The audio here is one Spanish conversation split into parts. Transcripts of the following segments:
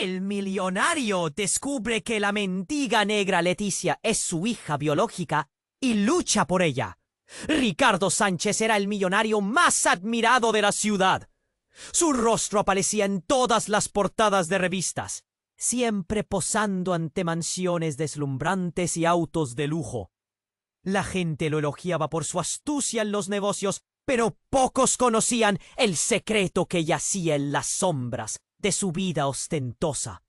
El millonario descubre que la mendiga negra Leticia es su hija biológica y lucha por ella. Ricardo Sánchez era el millonario más admirado de la ciudad. Su rostro aparecía en todas las portadas de revistas, siempre posando ante mansiones deslumbrantes y autos de lujo. La gente lo elogiaba por su astucia en los negocios, pero pocos conocían el secreto que yacía en las sombras de su vida ostentosa,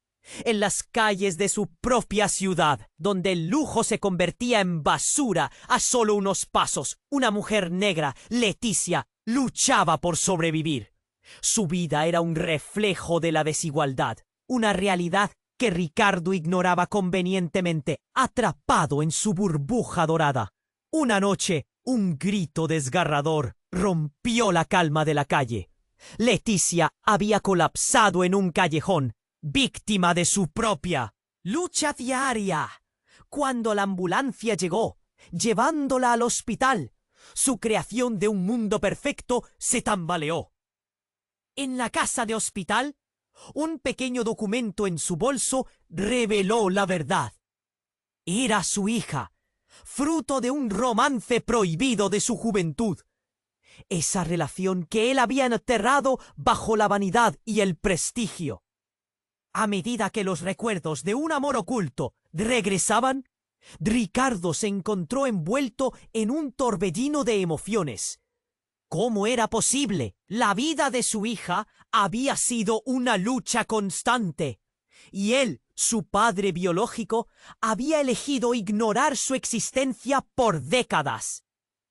en las calles de su propia ciudad, donde el lujo se convertía en basura a solo unos pasos. Una mujer negra, Leticia, luchaba por sobrevivir. Su vida era un reflejo de la desigualdad, una realidad que Ricardo ignoraba convenientemente, atrapado en su burbuja dorada. Una noche, un grito desgarrador rompió la calma de la calle. Leticia había colapsado en un callejón, víctima de su propia lucha diaria. Cuando la ambulancia llegó, llevándola al hospital, su creación de un mundo perfecto se tambaleó. En la casa de hospital, un pequeño documento en su bolso reveló la verdad. Era su hija, fruto de un romance prohibido de su juventud. Esa relación que él había enterrado bajo la vanidad y el prestigio. A medida que los recuerdos de un amor oculto regresaban, Ricardo se encontró envuelto en un torbellino de emociones. ¿Cómo era posible? La vida de su hija había sido una lucha constante, y él, su padre biológico, había elegido ignorar su existencia por décadas.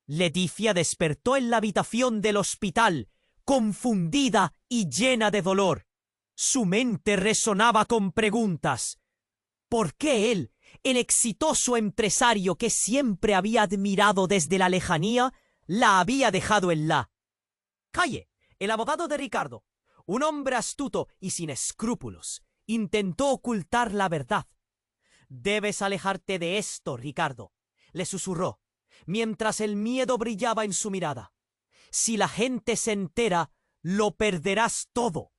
Leticia despertó en la habitación del hospital, confundida y llena de dolor. Su mente resonaba con preguntas. ¿Por qué él, el exitoso empresario que siempre había admirado desde la lejanía, la había dejado en la calle? El abogado de Ricardo, un hombre astuto y sin escrúpulos, intentó ocultar la verdad. «Debes alejarte de esto, Ricardo», le susurró, mientras el miedo brillaba en su mirada. «Si la gente se entera, lo perderás todo».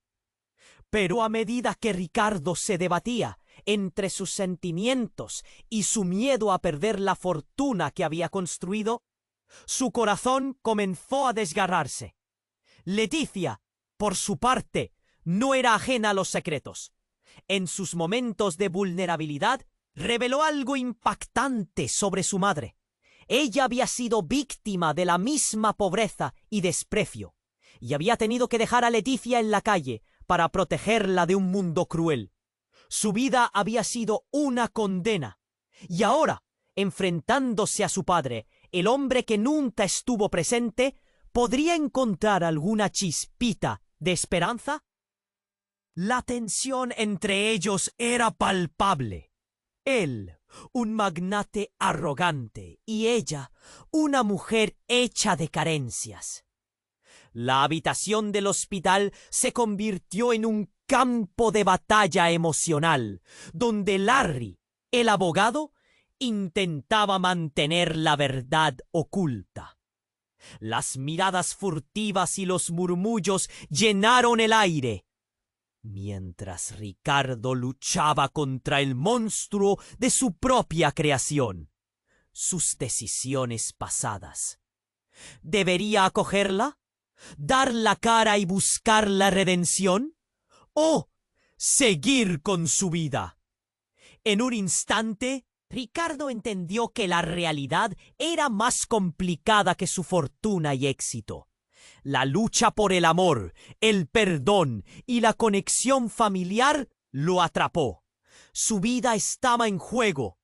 Pero a medida que Ricardo se debatía entre sus sentimientos y su miedo a perder la fortuna que había construido, su corazón comenzó a desgarrarse. Leticia, por su parte, no era ajena a los secretos. En sus momentos de vulnerabilidad, reveló algo impactante sobre su madre. Ella había sido víctima de la misma pobreza y desprecio, y había tenido que dejar a Leticia en la calle para protegerla de un mundo cruel. Su vida había sido una condena, y ahora, enfrentándose a su padre, el hombre que nunca estuvo presente, ¿podría encontrar alguna chispita de esperanza? La tensión entre ellos era palpable. Él, un magnate arrogante, y ella, una mujer hecha de carencias. La habitación del hospital se convirtió en un campo de batalla emocional, donde Larry, el abogado, intentaba mantener la verdad oculta. Las miradas furtivas y los murmullos llenaron el aire, mientras Ricardo luchaba contra el monstruo de su propia creación, sus decisiones pasadas. ¿Debería acogerla? ¿Dar la cara y buscar la redención? ¿O seguir con su vida? En un instante, Ricardo entendió que la realidad era más complicada que su fortuna y éxito. La lucha por el amor, el perdón y la conexión familiar lo atrapó. Su vida estaba en juego.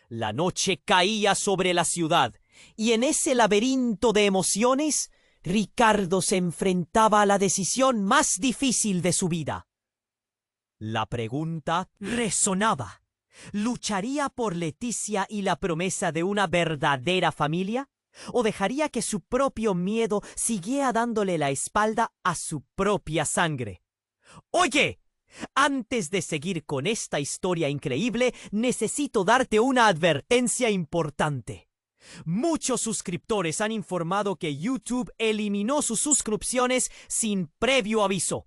La noche caía sobre la ciudad, y en ese laberinto de emociones, Ricardo se enfrentaba a la decisión más difícil de su vida. La pregunta resonaba. ¿Lucharía por Leticia y la promesa de una verdadera familia? ¿O dejaría que su propio miedo siguiera dándole la espalda a su propia sangre? ¡Oye! Antes de seguir con esta historia increíble, necesito darte una advertencia importante. Muchos suscriptores han informado que YouTube eliminó sus suscripciones sin previo aviso.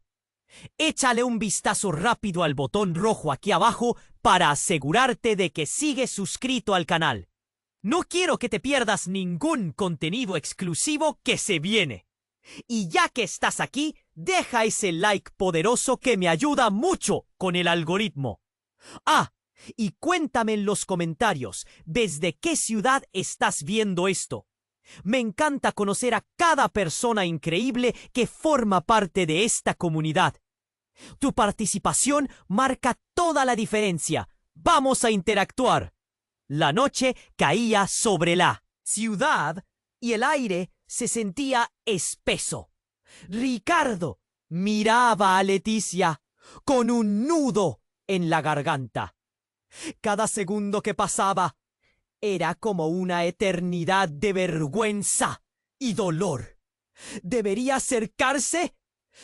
Échale un vistazo rápido al botón rojo aquí abajo para asegurarte de que sigues suscrito al canal. No quiero que te pierdas ningún contenido exclusivo que se viene. Y ya que estás aquí, deja ese like poderoso que me ayuda mucho con el algoritmo. Ah, y cuéntame en los comentarios desde qué ciudad estás viendo esto. Me encanta conocer a cada persona increíble que forma parte de esta comunidad. Tu participación marca toda la diferencia. ¡Vamos a interactuar! La noche caía sobre la ciudad y el aire se sentía espeso. Ricardo miraba a Leticia con un nudo en la garganta. Cada segundo que pasaba era como una eternidad de vergüenza y dolor. ¿Debería acercarse?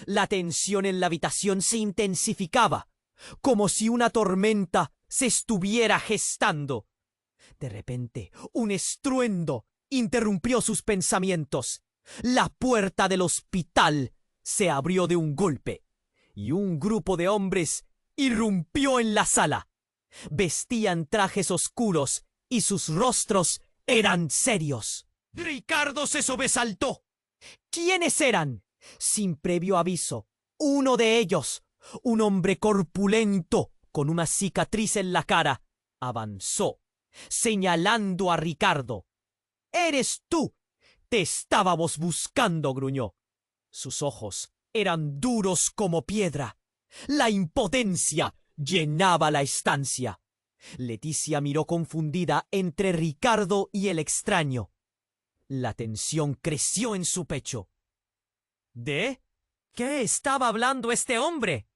La tensión en la habitación se intensificaba, como si una tormenta se estuviera gestando. De repente, un estruendo interrumpió sus pensamientos. La puerta del hospital se abrió de un golpe, y un grupo de hombres irrumpió en la sala. Vestían trajes oscuros y sus rostros eran serios. Ricardo se sobresaltó. ¿Quiénes eran? Sin previo aviso, uno de ellos, un hombre corpulento con una cicatriz en la cara, avanzó, señalando a Ricardo. «¡Eres tú! Te estábamos buscando», gruñó. Sus ojos eran duros como piedra. La impotencia llenaba la estancia. Leticia miró confundida entre Ricardo y el extraño. La tensión creció en su pecho. ¿De qué estaba hablando este hombre?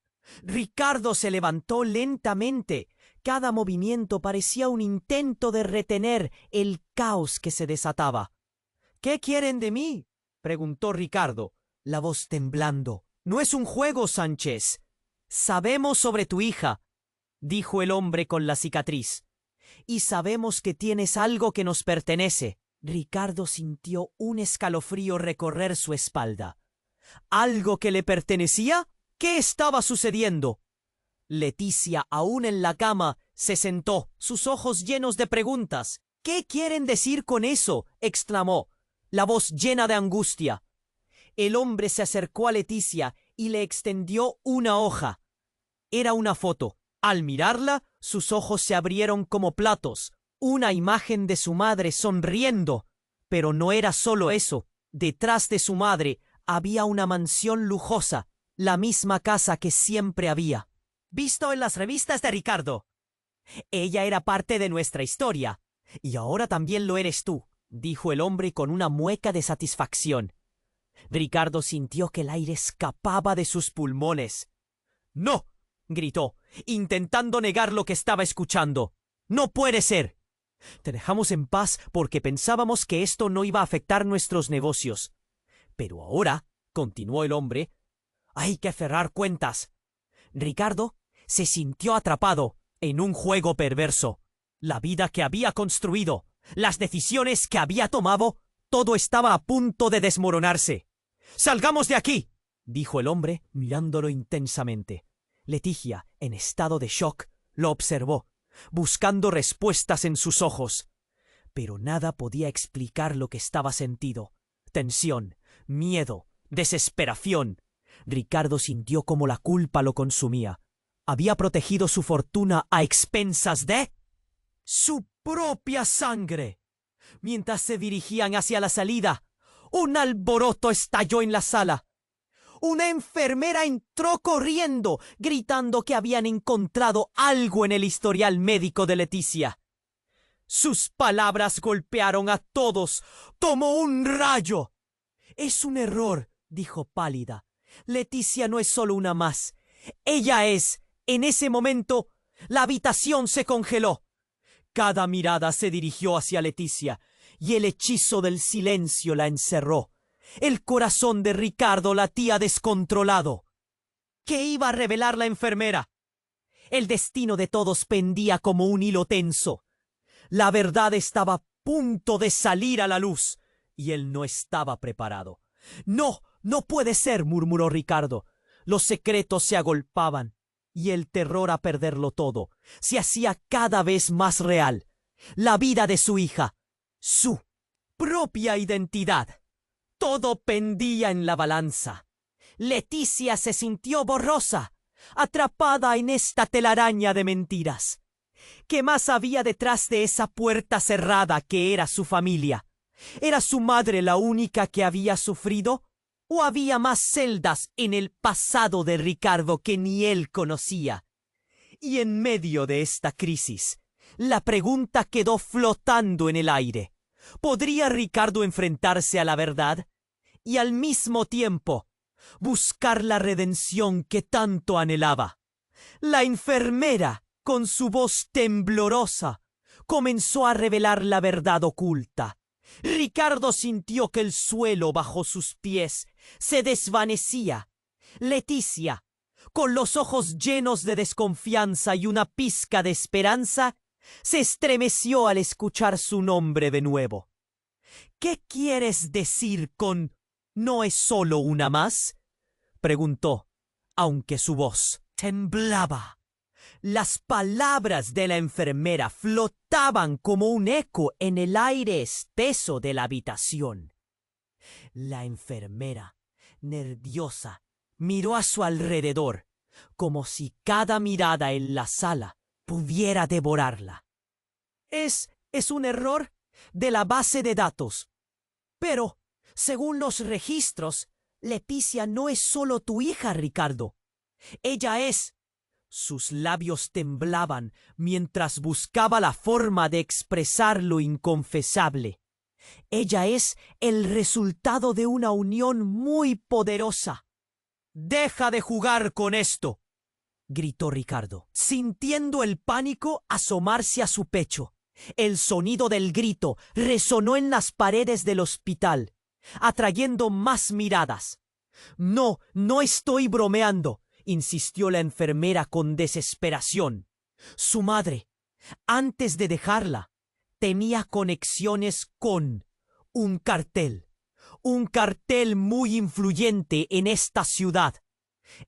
Ricardo se levantó lentamente. Cada movimiento parecía un intento de retener el caos que se desataba. «¿Qué quieren de mí?», preguntó Ricardo, la voz temblando. «No es un juego, Sánchez. Sabemos sobre tu hija», dijo el hombre con la cicatriz. «Y sabemos que tienes algo que nos pertenece». Ricardo sintió un escalofrío recorrer su espalda. ¿Algo que le pertenecía? ¿Qué estaba sucediendo? Leticia, aún en la cama, se sentó, sus ojos llenos de preguntas. «¿Qué quieren decir con eso?», exclamó, la voz llena de angustia. El hombre se acercó a Leticia y le extendió una hoja. Era una foto. Al mirarla, sus ojos se abrieron como platos. Una imagen de su madre sonriendo. Pero no era solo eso. Detrás de su madre había una mansión lujosa, la misma casa que siempre había visto en las revistas de Ricardo. Ella era parte de nuestra historia, y ahora también lo eres tú, dijo el hombre con una mueca de satisfacción. Ricardo sintió que el aire escapaba de sus pulmones. «¡No!», gritó, intentando negar lo que estaba escuchando. «¡No puede ser! Te dejamos en paz porque pensábamos que esto no iba a afectar nuestros negocios. Pero ahora», continuó el hombre, «hay que cerrar cuentas». Ricardo se sintió atrapado en un juego perverso. La vida que había construido, las decisiones que había tomado, todo estaba a punto de desmoronarse. «¡Salgamos de aquí!», dijo el hombre mirándolo intensamente. Leticia, en estado de shock, lo observó, buscando respuestas en sus ojos. Pero nada podía explicar lo que estaba sentido. Tensión, miedo, desesperación. Ricardo sintió como la culpa lo consumía. Había protegido su fortuna a expensas de su propia sangre. Mientras se dirigían hacia la salida, un alboroto estalló en la sala. Una enfermera entró corriendo, gritando que habían encontrado algo en el historial médico de Leticia. Sus palabras golpearon a todos como un rayo. «Es un error», dijo pálida. «Leticia no es solo una más. Ella es». En ese momento, la habitación se congeló. Cada mirada se dirigió hacia Leticia, y el hechizo del silencio la encerró. El corazón de Ricardo latía descontrolado. ¿Qué iba a revelar la enfermera? El destino de todos pendía como un hilo tenso. La verdad estaba a punto de salir a la luz, y él no estaba preparado. «No, no puede ser», murmuró Ricardo. Los secretos se agolpaban y el terror a perderlo todo se hacía cada vez más real. La vida de su hija, su propia identidad, todo pendía en la balanza. Leticia se sintió borrosa, atrapada en esta telaraña de mentiras. ¿Qué más había detrás de esa puerta cerrada que era su familia? ¿Era su madre la única que había sufrido? ¿O había más celdas en el pasado de Ricardo que ni él conocía? Y en medio de esta crisis, la pregunta quedó flotando en el aire. ¿Podría Ricardo enfrentarse a la verdad y al mismo tiempo buscar la redención que tanto anhelaba? La enfermera, con su voz temblorosa, comenzó a revelar la verdad oculta. Ricardo sintió que el suelo bajo sus pies se desvanecía. Leticia, con los ojos llenos de desconfianza y una pizca de esperanza, se estremeció al escuchar su nombre de nuevo. ¿Qué quieres decir con «no es solo una más?» preguntó, aunque su voz temblaba. Las palabras de la enfermera flotaban como un eco en el aire espeso de la habitación. La enfermera, nerviosa, miró a su alrededor, como si cada mirada en la sala pudiera devorarla. Es un error de la base de datos. Pero, según los registros, Leticia no es solo tu hija, Ricardo. Ella es... Sus labios temblaban mientras buscaba la forma de expresar lo inconfesable. Ella es el resultado de una unión muy poderosa. «¡Deja de jugar con esto!», gritó Ricardo, sintiendo el pánico asomarse a su pecho. El sonido del grito resonó en las paredes del hospital, atrayendo más miradas. «No, no estoy bromeando», insistió la enfermera con desesperación. Su madre, antes de dejarla, tenía conexiones con un cartel muy influyente en esta ciudad.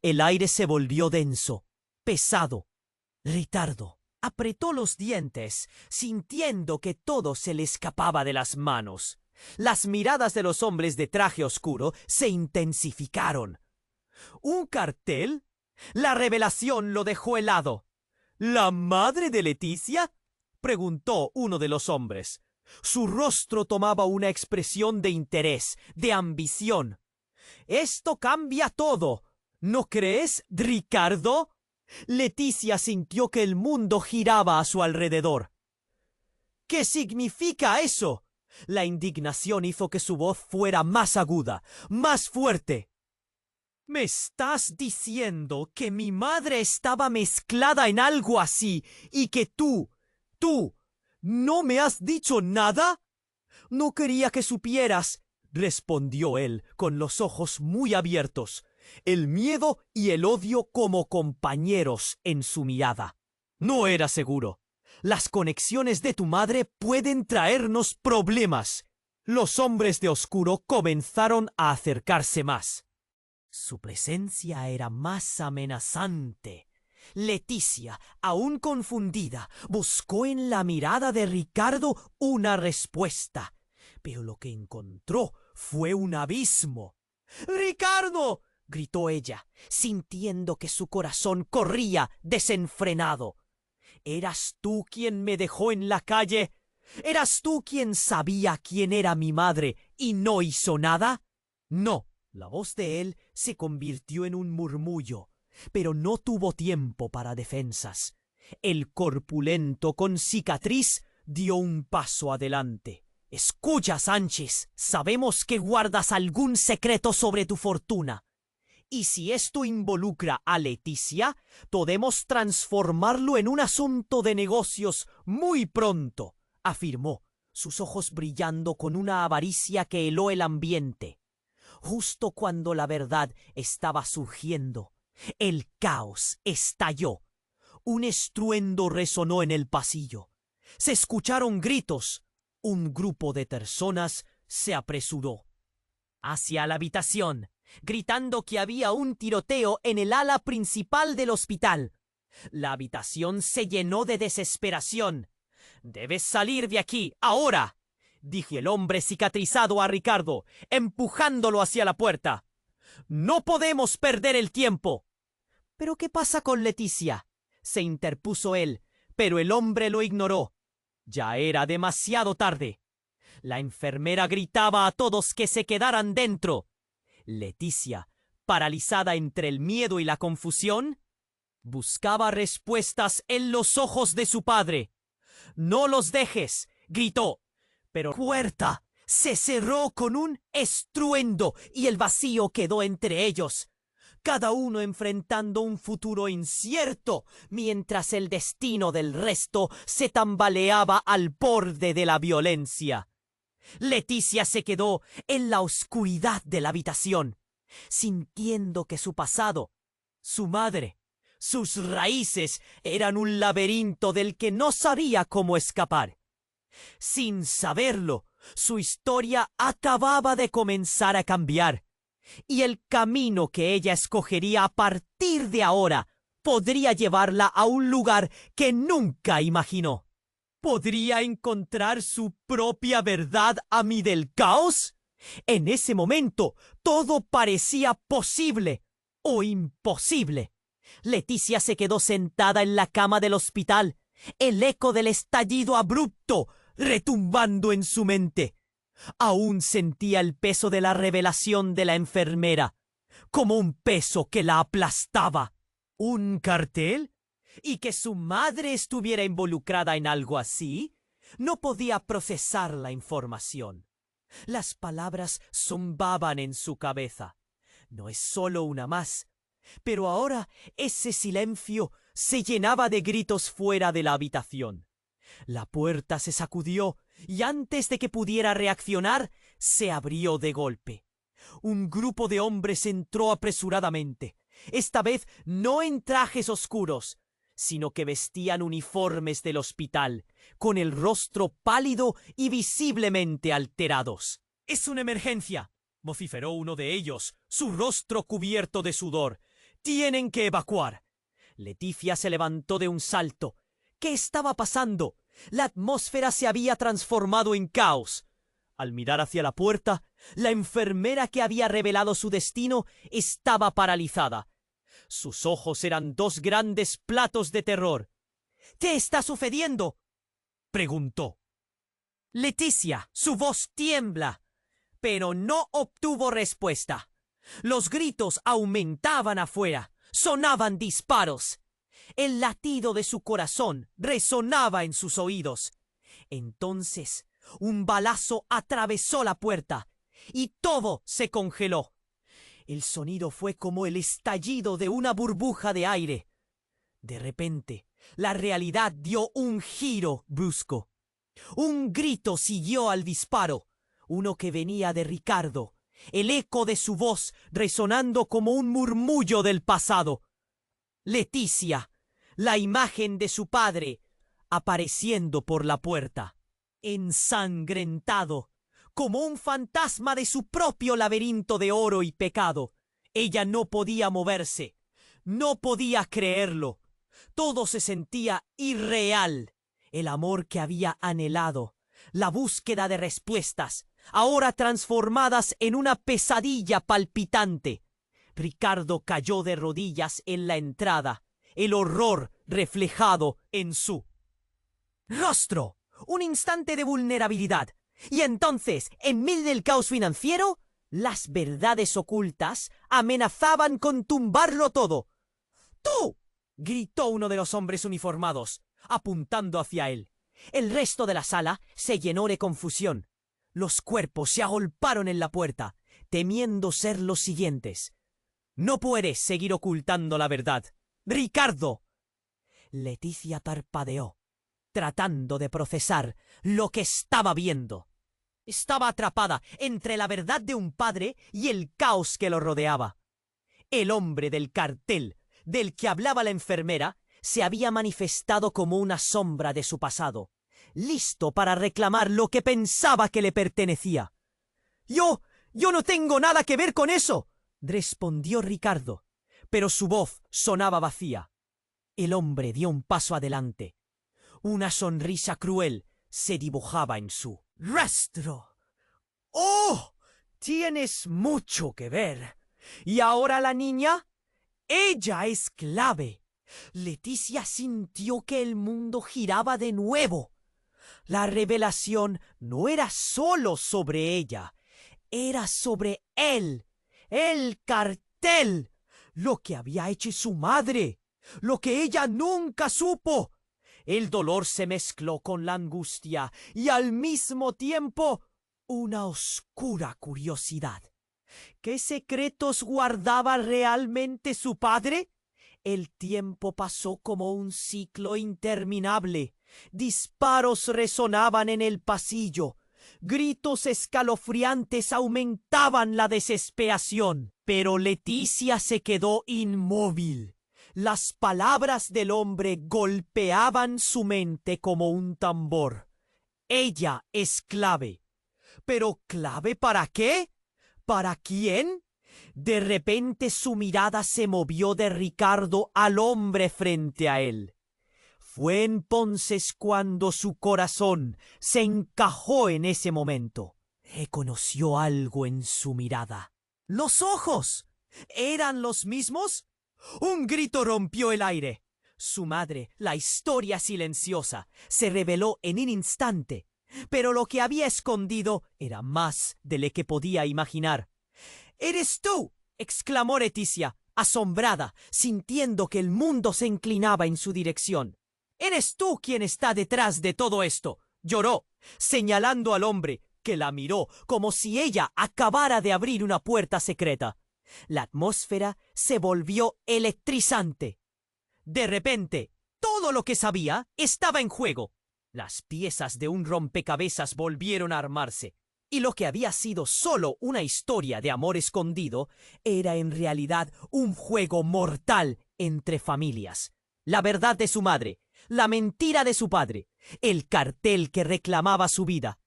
El aire se volvió denso, pesado. Ricardo apretó los dientes, sintiendo que todo se le escapaba de las manos. Las miradas de los hombres de traje oscuro se intensificaron. ¿Un cartel? La revelación lo dejó helado. ¿La madre de Leticia?, preguntó uno de los hombres. Su rostro tomaba una expresión de interés, de ambición. «Esto cambia todo, ¿no crees, Ricardo?» Leticia sintió que el mundo giraba a su alrededor. «¿Qué significa eso?». La indignación hizo que su voz fuera más aguda, más fuerte. «¿Me estás diciendo que mi madre estaba mezclada en algo así y que tú, no me has dicho nada?» «No quería que supieras», respondió él con los ojos muy abiertos, el miedo y el odio como compañeros en su mirada. «No era seguro. Las conexiones de tu madre pueden traernos problemas». Los hombres de oscuro comenzaron a acercarse más. Su presencia era más amenazante. Leticia, aún confundida, buscó en la mirada de Ricardo una respuesta, pero lo que encontró fue un abismo. «¡Ricardo!», gritó ella, sintiendo que su corazón corría desenfrenado. «¿Eras tú quien me dejó en la calle? ¿Eras tú quien sabía quién era mi madre y no hizo nada?» «No». La voz de él se convirtió en un murmullo, pero no tuvo tiempo para defensas. El corpulento con cicatriz dio un paso adelante. «Escucha, Sánchez, sabemos que guardas algún secreto sobre tu fortuna. Y si esto involucra a Leticia, podemos transformarlo en un asunto de negocios muy pronto», afirmó, sus ojos brillando con una avaricia que heló el ambiente. Justo cuando la verdad estaba surgiendo, el caos estalló. Un estruendo resonó en el pasillo. Se escucharon gritos. Un grupo de personas se apresuró hacia la habitación. gritando que había un tiroteo en el ala principal del hospital. La habitación se llenó de desesperación. «Debes salir de aquí, ahora», dijo el hombre cicatrizado a Ricardo, empujándolo hacia la puerta. «No podemos perder el tiempo». «¿Pero qué pasa con Leticia?», se interpuso él, pero el hombre lo ignoró. Ya era demasiado tarde. La enfermera gritaba a todos que se quedaran dentro. Leticia, paralizada entre el miedo y la confusión, buscaba respuestas en los ojos de su padre. «No los dejes», gritó, pero la puerta se cerró con un estruendo y el vacío quedó entre ellos, cada uno enfrentando un futuro incierto, mientras el destino del resto se tambaleaba al borde de la violencia. Leticia se quedó en la oscuridad de la habitación, sintiendo que su pasado, su madre, sus raíces eran un laberinto del que no sabía cómo escapar. Sin saberlo, su historia acababa de comenzar a cambiar, y el camino que ella escogería a partir de ahora podría llevarla a un lugar que nunca imaginó. ¿Podría encontrar su propia verdad a mí del caos? En ese momento, todo parecía posible o imposible. Leticia se quedó sentada en la cama del hospital, el eco del estallido abrupto retumbando en su mente. Aún sentía el peso de la revelación de la enfermera, como un peso que la aplastaba. ¿Un cartel? ¿Y que su madre estuviera involucrada en algo así? No podía procesar la información. Las palabras zumbaban en su cabeza. No es solo una más. Pero ahora ese silencio se llenaba de gritos fuera de la habitación. La puerta se sacudió y antes de que pudiera reaccionar, se abrió de golpe. Un grupo de hombres entró apresuradamente, esta vez no en trajes oscuros, sino que vestían uniformes del hospital, con el rostro pálido y visiblemente alterados. «Es una emergencia», vociferó uno de ellos, su rostro cubierto de sudor. «Tienen que evacuar». Leticia se levantó de un salto. ¿Qué estaba pasando? La atmósfera se había transformado en caos. Al mirar hacia la puerta, la enfermera que había revelado su destino estaba paralizada. Sus ojos eran dos grandes platos de terror. «¿Qué está sucediendo?», preguntó. «Leticia», su voz tiembla, pero no obtuvo respuesta. Los gritos aumentaban afuera, sonaban disparos. El latido de su corazón resonaba en sus oídos. Entonces, un balazo atravesó la puerta y todo se congeló. El sonido fue como el estallido de una burbuja de aire. De repente, la realidad dio un giro brusco. Un grito siguió al disparo, uno que venía de Ricardo, el eco de su voz resonando como un murmullo del pasado. Leticia, la imagen de su padre, apareciendo por la puerta, ensangrentado, como un fantasma de su propio laberinto de oro y pecado. Ella no podía moverse, no podía creerlo. Todo se sentía irreal. El amor que había anhelado, la búsqueda de respuestas, ahora transformadas en una pesadilla palpitante. Ricardo cayó de rodillas en la entrada, el horror reflejado en su rostro. Un instante de vulnerabilidad. Y entonces, en medio del caos financiero, las verdades ocultas amenazaban con tumbarlo todo. «¡Tú!», gritó uno de los hombres uniformados, apuntando hacia él. El resto de la sala se llenó de confusión. Los cuerpos se agolparon en la puerta, temiendo ser los siguientes. «No puedes seguir ocultando la verdad, Ricardo». Leticia parpadeó, tratando de procesar lo que estaba viendo. Estaba atrapada entre la verdad de un padre y el caos que lo rodeaba. El hombre del cartel, del que hablaba la enfermera, se había manifestado como una sombra de su pasado, listo para reclamar lo que pensaba que le pertenecía. Yo no tengo nada que ver con eso», respondió Ricardo, pero su voz sonaba vacía. El hombre dio un paso adelante. Una sonrisa cruel se dibujaba en su rostro. ¡Oh! Tienes mucho que ver. ¿Y ahora la niña? Ella es clave. Leticia sintió que el mundo giraba de nuevo. La revelación no era solo sobre ella, era sobre él, el cartel, lo que había hecho su madre, lo que ella nunca supo. El dolor se mezcló con la angustia y al mismo tiempo una oscura curiosidad. ¿Qué secretos guardaba realmente su padre? El tiempo pasó como un ciclo interminable. Disparos resonaban en el pasillo. Gritos escalofriantes aumentaban la desesperación. Pero Leticia se quedó inmóvil. Las palabras del hombre golpeaban su mente como un tambor. Ella es clave. ¿Pero clave para qué? ¿Para quién? De repente su mirada se movió de Ricardo al hombre frente a él. Fue entonces cuando su corazón se encajó en ese momento. Reconoció algo en su mirada. ¡Los ojos! ¿Eran los mismos? Un grito rompió el aire. Su madre, la historia silenciosa, se reveló en un instante. Pero lo que había escondido era más de lo que podía imaginar. —¡Eres tú! —exclamó Leticia, asombrada, sintiendo que el mundo se inclinaba en su dirección. —¡Eres tú quien está detrás de todo esto! —lloró, señalando al hombre, que la miró como si ella acabara de abrir una puerta secreta. La atmósfera se volvió electrizante. De repente, todo lo que sabía estaba en juego. Las piezas de un rompecabezas volvieron a armarse, y lo que había sido solo una historia de amor escondido era en realidad un juego mortal entre familias. La verdad de su madre, la mentira de su padre, el cartel que reclamaba su vida.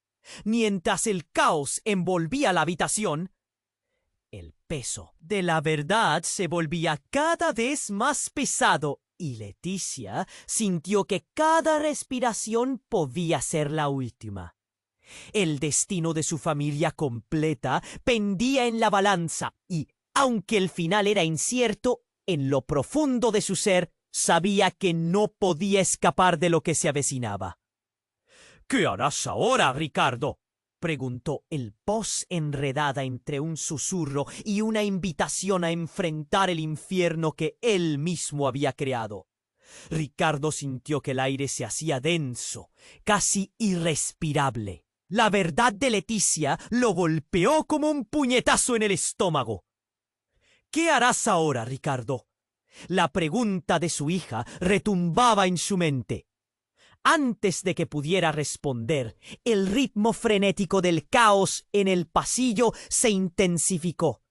Mientras el caos envolvía la habitación, el peso de la verdad se volvía cada vez más pesado y Leticia sintió que cada respiración podía ser la última. El destino de su familia completa pendía en la balanza y, aunque el final era incierto, en lo profundo de su ser sabía que no podía escapar de lo que se avecinaba. —¿Qué harás ahora, Ricardo? —preguntó el voz enredada entre un susurro y una invitación a enfrentar el infierno que él mismo había creado. Ricardo sintió que el aire se hacía denso, casi irrespirable. La verdad de Leticia lo golpeó como un puñetazo en el estómago. —¿Qué harás ahora, Ricardo? La pregunta de su hija retumbaba en su mente. Antes de que pudiera responder, el ritmo frenético del caos en el pasillo se intensificó.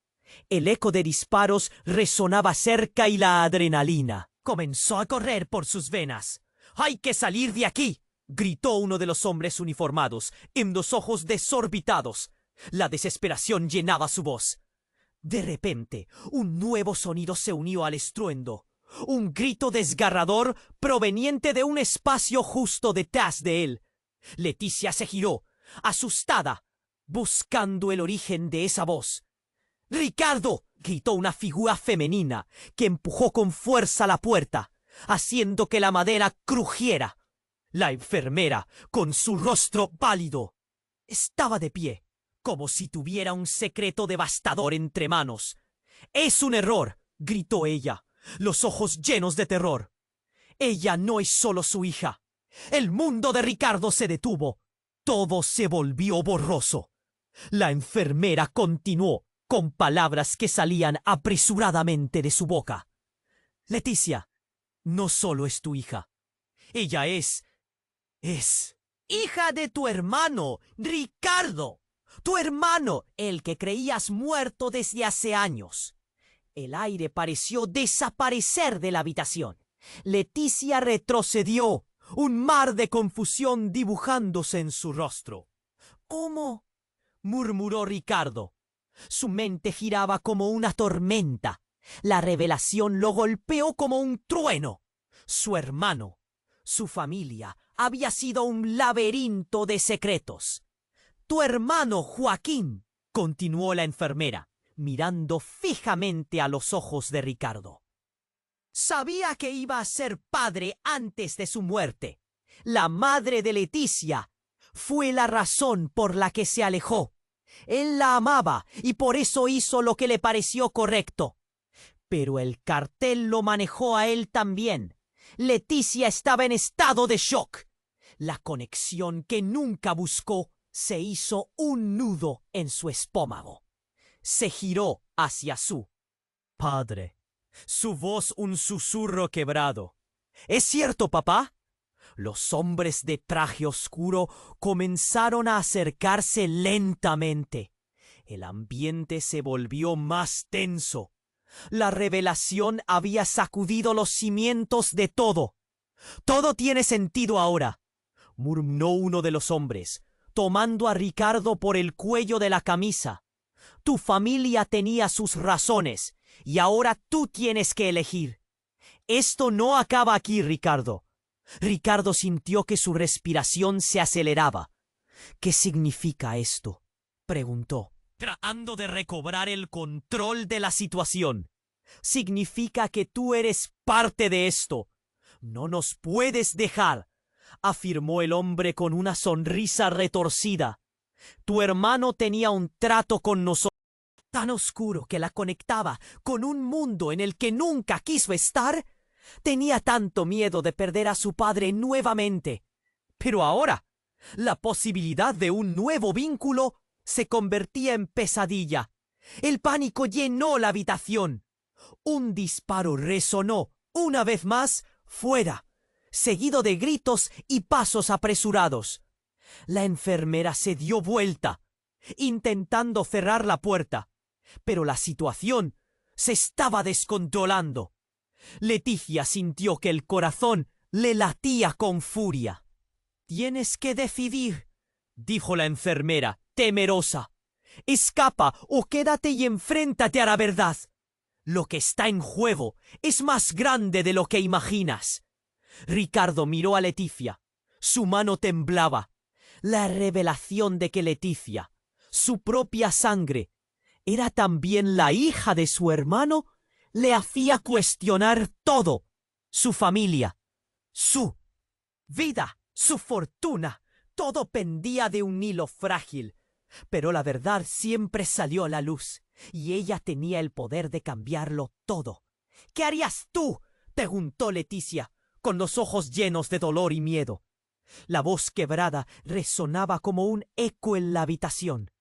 El eco de disparos resonaba cerca y la adrenalina comenzó a correr por sus venas. —¡Hay que salir de aquí! —gritó uno de los hombres uniformados, en los ojos desorbitados. La desesperación llenaba su voz. De repente, un nuevo sonido se unió al estruendo. Un grito desgarrador proveniente de un espacio justo detrás de él. Leticia se giró, asustada, buscando el origen de esa voz. —¡Ricardo! —gritó una figura femenina que empujó con fuerza la puerta, haciendo que la madera crujiera. La enfermera, con su rostro pálido, estaba de pie, como si tuviera un secreto devastador entre manos. —¡Es un error! —gritó ella, los ojos llenos de terror. Ella no es solo su hija. El mundo de Ricardo se detuvo. Todo se volvió borroso. La enfermera continuó, con palabras que salían apresuradamente de su boca. —Leticia, no solo es tu hija. Ella es hija de tu hermano, Ricardo. Tu hermano, el que creías muerto desde hace años. El aire pareció desaparecer de la habitación. Leticia retrocedió, un mar de confusión dibujándose en su rostro. —¿Cómo? —murmuró Ricardo. Su mente giraba como una tormenta. La revelación lo golpeó como un trueno. Su hermano, su familia, había sido un laberinto de secretos. Tu hermano Joaquín, continuó la enfermera, mirando fijamente a los ojos de Ricardo. Sabía que iba a ser padre antes de su muerte. La madre de Leticia fue la razón por la que se alejó. Él la amaba y por eso hizo lo que le pareció correcto. Pero el cartel lo manejó a él también. Leticia estaba en estado de shock. La conexión que nunca buscó se hizo un nudo en su estómago. Se giró hacia su padre. Su voz un susurro quebrado. ¿Es cierto, papá? Los hombres de traje oscuro comenzaron a acercarse lentamente. El ambiente se volvió más tenso. La revelación había sacudido los cimientos de todo. Todo tiene sentido ahora, murmuró uno de los hombres, tomando a Ricardo por el cuello de la camisa. Tu familia tenía sus razones, y ahora tú tienes que elegir. Esto no acaba aquí, Ricardo. Ricardo sintió que su respiración se aceleraba. ¿Qué significa esto?, preguntó, tratando de recobrar el control de la situación. Significa que tú eres parte de esto. No nos puedes dejar, afirmó el hombre con una sonrisa retorcida. Tu hermano tenía un trato con nosotros tan oscuro que la conectaba con un mundo en el que nunca quiso estar. Tenía tanto miedo de perder a su padre nuevamente. Pero ahora, la posibilidad de un nuevo vínculo se convertía en pesadilla. El pánico llenó la habitación. Un disparo resonó una vez más fuera, seguido de gritos y pasos apresurados. La enfermera se dio vuelta, intentando cerrar la puerta, pero la situación se estaba descontrolando. Leticia sintió que el corazón le latía con furia. «Tienes que decidir», dijo la enfermera, temerosa. «Escapa o quédate y enfréntate a la verdad. Lo que está en juego es más grande de lo que imaginas». Ricardo miró a Leticia. Su mano temblaba. La revelación de que Leticia, su propia sangre, era también la hija de su hermano, le hacía cuestionar todo: su familia, su vida, su fortuna. Todo pendía de un hilo frágil. Pero la verdad siempre salió a la luz, y ella tenía el poder de cambiarlo todo. «¿Qué harías tú?», preguntó Leticia, con los ojos llenos de dolor y miedo. La voz quebrada resonaba como un eco en la habitación.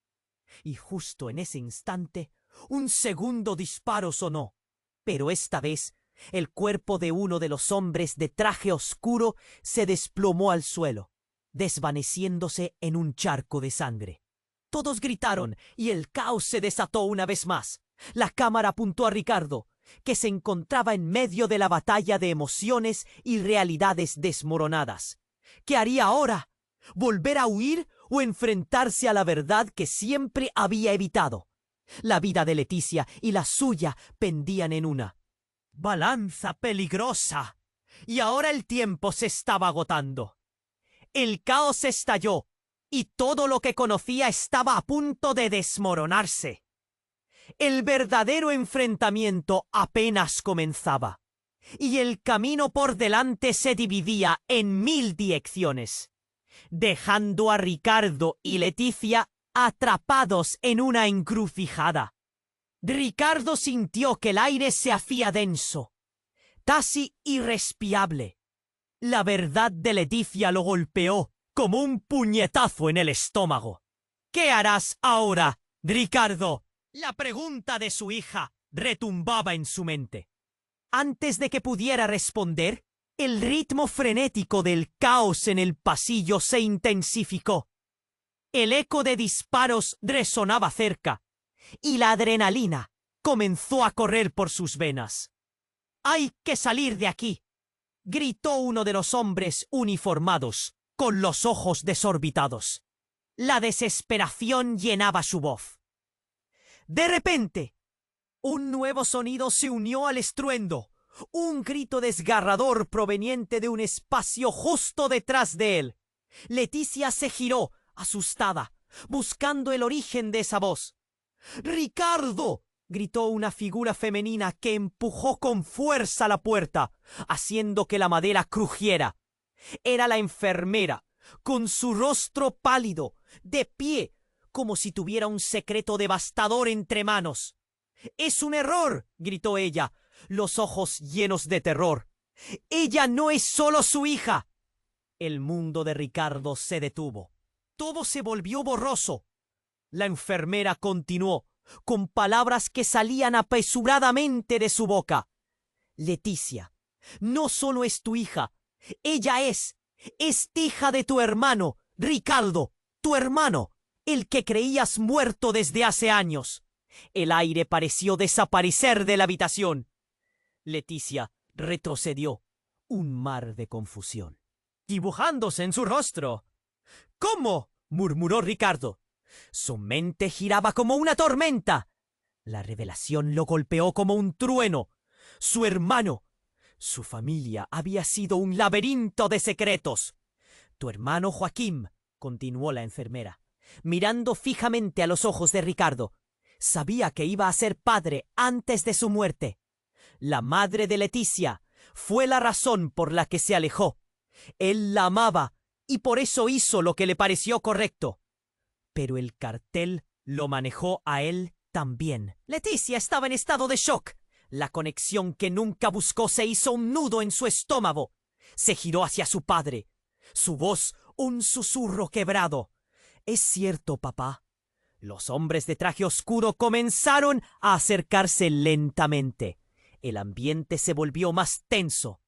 Y justo en ese instante, un segundo disparo sonó. Pero esta vez, el cuerpo de uno de los hombres de traje oscuro se desplomó al suelo, desvaneciéndose en un charco de sangre. Todos gritaron y el caos se desató una vez más. La cámara apuntó a Ricardo, que se encontraba en medio de la batalla de emociones y realidades desmoronadas. ¿Qué haría ahora? ¿Volver a huir o enfrentarse a la verdad que siempre había evitado? La vida de Leticia y la suya pendían en una balanza peligrosa. Y ahora el tiempo se estaba agotando. El caos estalló y todo lo que conocía estaba a punto de desmoronarse. El verdadero enfrentamiento apenas comenzaba, y el camino por delante se dividía en 1000 direcciones, dejando a Ricardo y Leticia atrapados en una encrucijada. Ricardo sintió que el aire se hacía denso, casi irrespirable. La verdad de Leticia lo golpeó como un puñetazo en el estómago. «¿Qué harás ahora, Ricardo?», la pregunta de su hija retumbaba en su mente. Antes de que pudiera responder, el ritmo frenético del caos en el pasillo se intensificó. El eco de disparos resonaba cerca, y la adrenalina comenzó a correr por sus venas. «¡Hay que salir de aquí!», gritó uno de los hombres uniformados, con los ojos desorbitados. La desesperación llenaba su voz. De repente, un nuevo sonido se unió al estruendo. Un grito desgarrador proveniente de un espacio justo detrás de él. Leticia se giró, asustada, buscando el origen de esa voz. ¡Ricardo! Gritó una figura femenina que empujó con fuerza la puerta, haciendo que la madera crujiera. Era la enfermera, con su rostro pálido, de pie, como si tuviera un secreto devastador entre manos. ¡Es un error! Gritó ella, los ojos llenos de terror. ¡Ella no es solo su hija! El mundo de Ricardo se detuvo. Todo se volvió borroso. La enfermera continuó, con palabras que salían apresuradamente de su boca. Leticia, no solo es tu hija, ella es hija de tu hermano, Ricardo, tu hermano, el que creías muerto desde hace años. El aire pareció desaparecer de la habitación. Leticia retrocedió, un mar de confusión, dibujándose en su rostro. ¿Cómo? Murmuró Ricardo. Su mente giraba como una tormenta. La revelación lo golpeó como un trueno. Su hermano, su familia había sido un laberinto de secretos. Tu hermano Joaquín, continuó la enfermera, mirando fijamente a los ojos de Ricardo, sabía que iba a ser padre antes de su muerte. La madre de Leticia fue la razón por la que se alejó. Él la amaba y por eso hizo lo que le pareció correcto. Pero el cartel lo manejó a él también. Leticia estaba en estado de shock. La conexión que nunca buscó se hizo un nudo en su estómago. Se giró hacia su padre. Su voz, un susurro quebrado. «¿Es cierto, papá?» Los hombres de traje oscuro comenzaron a acercarse lentamente. El ambiente se volvió más tenso.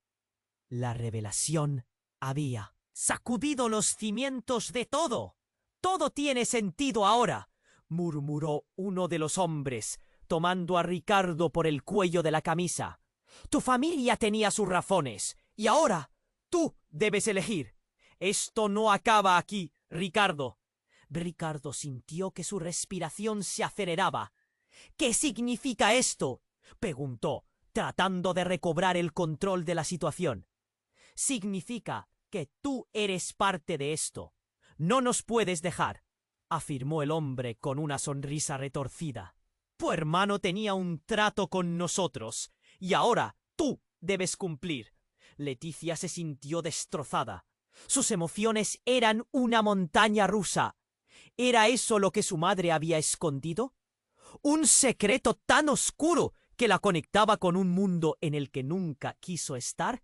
La revelación había sacudido los cimientos de todo. «Todo tiene sentido ahora», murmuró uno de los hombres, tomando a Ricardo por el cuello de la camisa. «Tu familia tenía sus razones, y ahora tú debes elegir. Esto no acaba aquí, Ricardo». Ricardo sintió que su respiración se aceleraba. «¿Qué significa esto?», preguntó, tratando de recobrar el control de la situación. «Significa que tú eres parte de esto. No nos puedes dejar», afirmó el hombre con una sonrisa retorcida. «Tu hermano tenía un trato con nosotros, y ahora tú debes cumplir». Leticia se sintió destrozada. Sus emociones eran una montaña rusa. ¿Era eso lo que su madre había escondido? ¿Un secreto tan oscuro que la conectaba con un mundo en el que nunca quiso estar?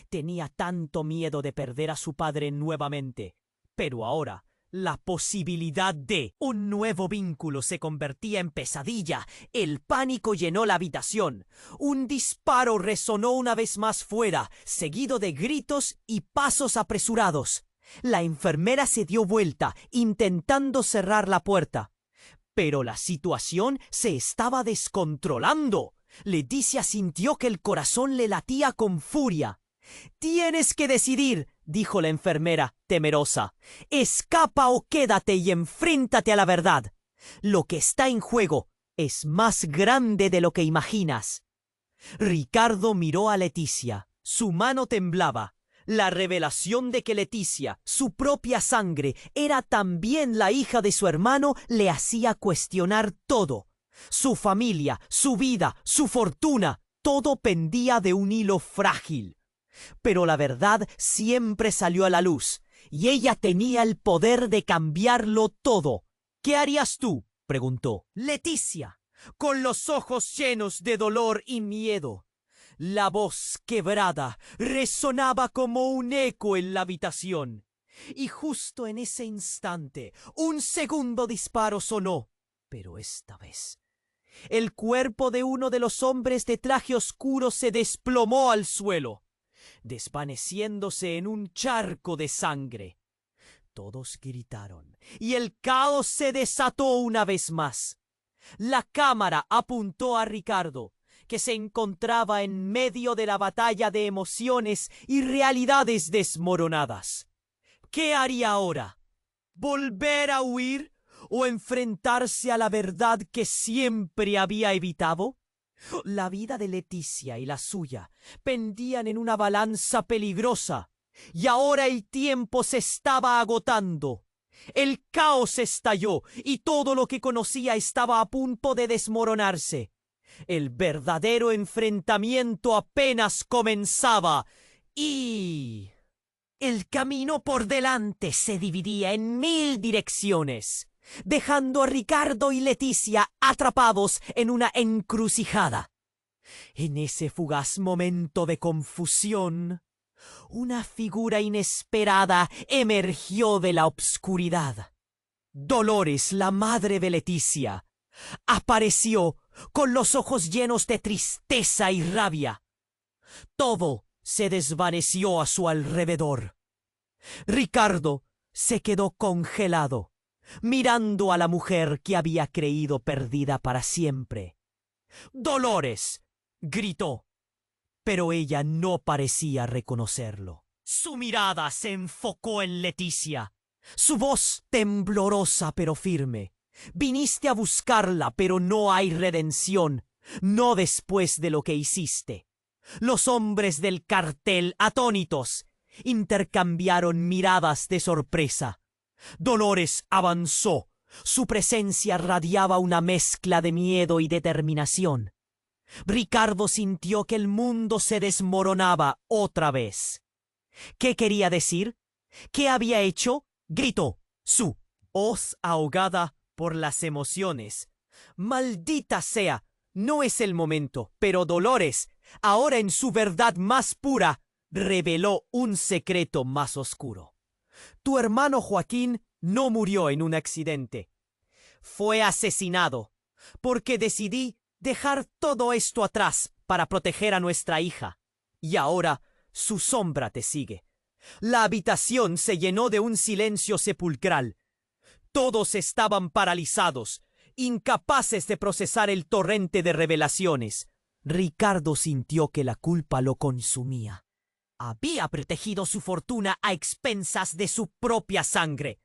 Tenía tanto miedo de perder a su padre nuevamente, pero ahora la posibilidad de un nuevo vínculo se convertía en pesadilla. El pánico llenó la habitación. Un disparo resonó una vez más fuera, seguido de gritos y pasos apresurados. La enfermera se dio vuelta, intentando cerrar la puerta. Pero la situación se estaba descontrolando. Leticia sintió que el corazón le latía con furia. «Tienes que decidir», dijo la enfermera, temerosa. «Escapa o quédate y enfréntate a la verdad. Lo que está en juego es más grande de lo que imaginas». Ricardo miró a Leticia. Su mano temblaba. La revelación de que Leticia, su propia sangre, era también la hija de su hermano le hacía cuestionar todo. Su familia, su vida, su fortuna, todo pendía de un hilo frágil. Pero la verdad siempre salió a la luz, y ella tenía el poder de cambiarlo todo. «¿Qué harías tú?», preguntó Leticia, con los ojos llenos de dolor y miedo. La voz quebrada resonaba como un eco en la habitación. Y justo en ese instante, un segundo disparo sonó. Pero esta vez, el cuerpo de uno de los hombres de traje oscuro se desplomó al suelo, desvaneciéndose en un charco de sangre. Todos gritaron, y el caos se desató una vez más. La cámara apuntó a Ricardo, que se encontraba en medio de la batalla de emociones y realidades desmoronadas. ¿Qué haría ahora? ¿Volver a huir o enfrentarse a la verdad que siempre había evitado? La vida de Leticia y la suya pendían en una balanza peligrosa, y ahora el tiempo se estaba agotando. El caos estalló y todo lo que conocía estaba a punto de desmoronarse. El verdadero enfrentamiento apenas comenzaba y el camino por delante se dividía en 1000 direcciones, dejando a Ricardo y Leticia atrapados en una encrucijada. En ese fugaz momento de confusión, una figura inesperada emergió de la obscuridad. Dolores, la madre de Leticia, apareció con los ojos llenos de tristeza y rabia. Todo se desvaneció a su alrededor. Ricardo se quedó congelado, mirando a la mujer que había creído perdida para siempre. «¡Dolores!», gritó, pero ella no parecía reconocerlo. Su mirada se enfocó en Leticia. Su voz temblorosa pero firme. «Viniste a buscarla, pero no hay redención, no después de lo que hiciste». Los hombres del cartel, atónitos, intercambiaron miradas de sorpresa. Dolores avanzó. Su presencia radiaba una mezcla de miedo y determinación. Ricardo sintió que el mundo se desmoronaba otra vez. ¿Qué quería decir? ¿Qué había hecho? Gritó, su voz ahogada por las emociones. «¡Maldita sea! No es el momento, pero Dolores, ahora en su verdad más pura, reveló un secreto más oscuro. Tu hermano Joaquín no murió en un accidente. Fue asesinado, porque decidí dejar todo esto atrás para proteger a nuestra hija. Y ahora su sombra te sigue». La habitación se llenó de un silencio sepulcral. Todos estaban paralizados, incapaces de procesar el torrente de revelaciones. Ricardo sintió que la culpa lo consumía. Había protegido su fortuna a expensas de su propia sangre.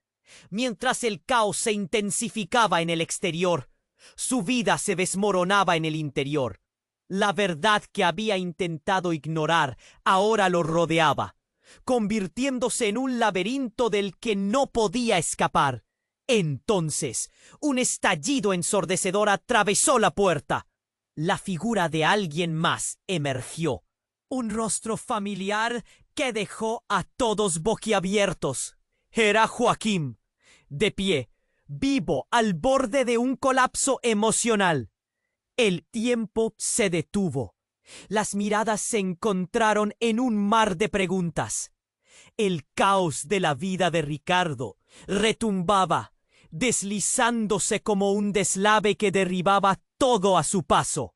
Mientras el caos se intensificaba en el exterior, su vida se desmoronaba en el interior. La verdad que había intentado ignorar ahora lo rodeaba, convirtiéndose en un laberinto del que no podía escapar. Entonces, un estallido ensordecedor atravesó la puerta. La figura de alguien más emergió. Un rostro familiar que dejó a todos boquiabiertos. Era Joaquín, de pie, vivo, al borde de un colapso emocional. El tiempo se detuvo. Las miradas se encontraron en un mar de preguntas. El caos de la vida de Ricardo retumbaba, deslizándose como un deslave que derribaba todo a su paso.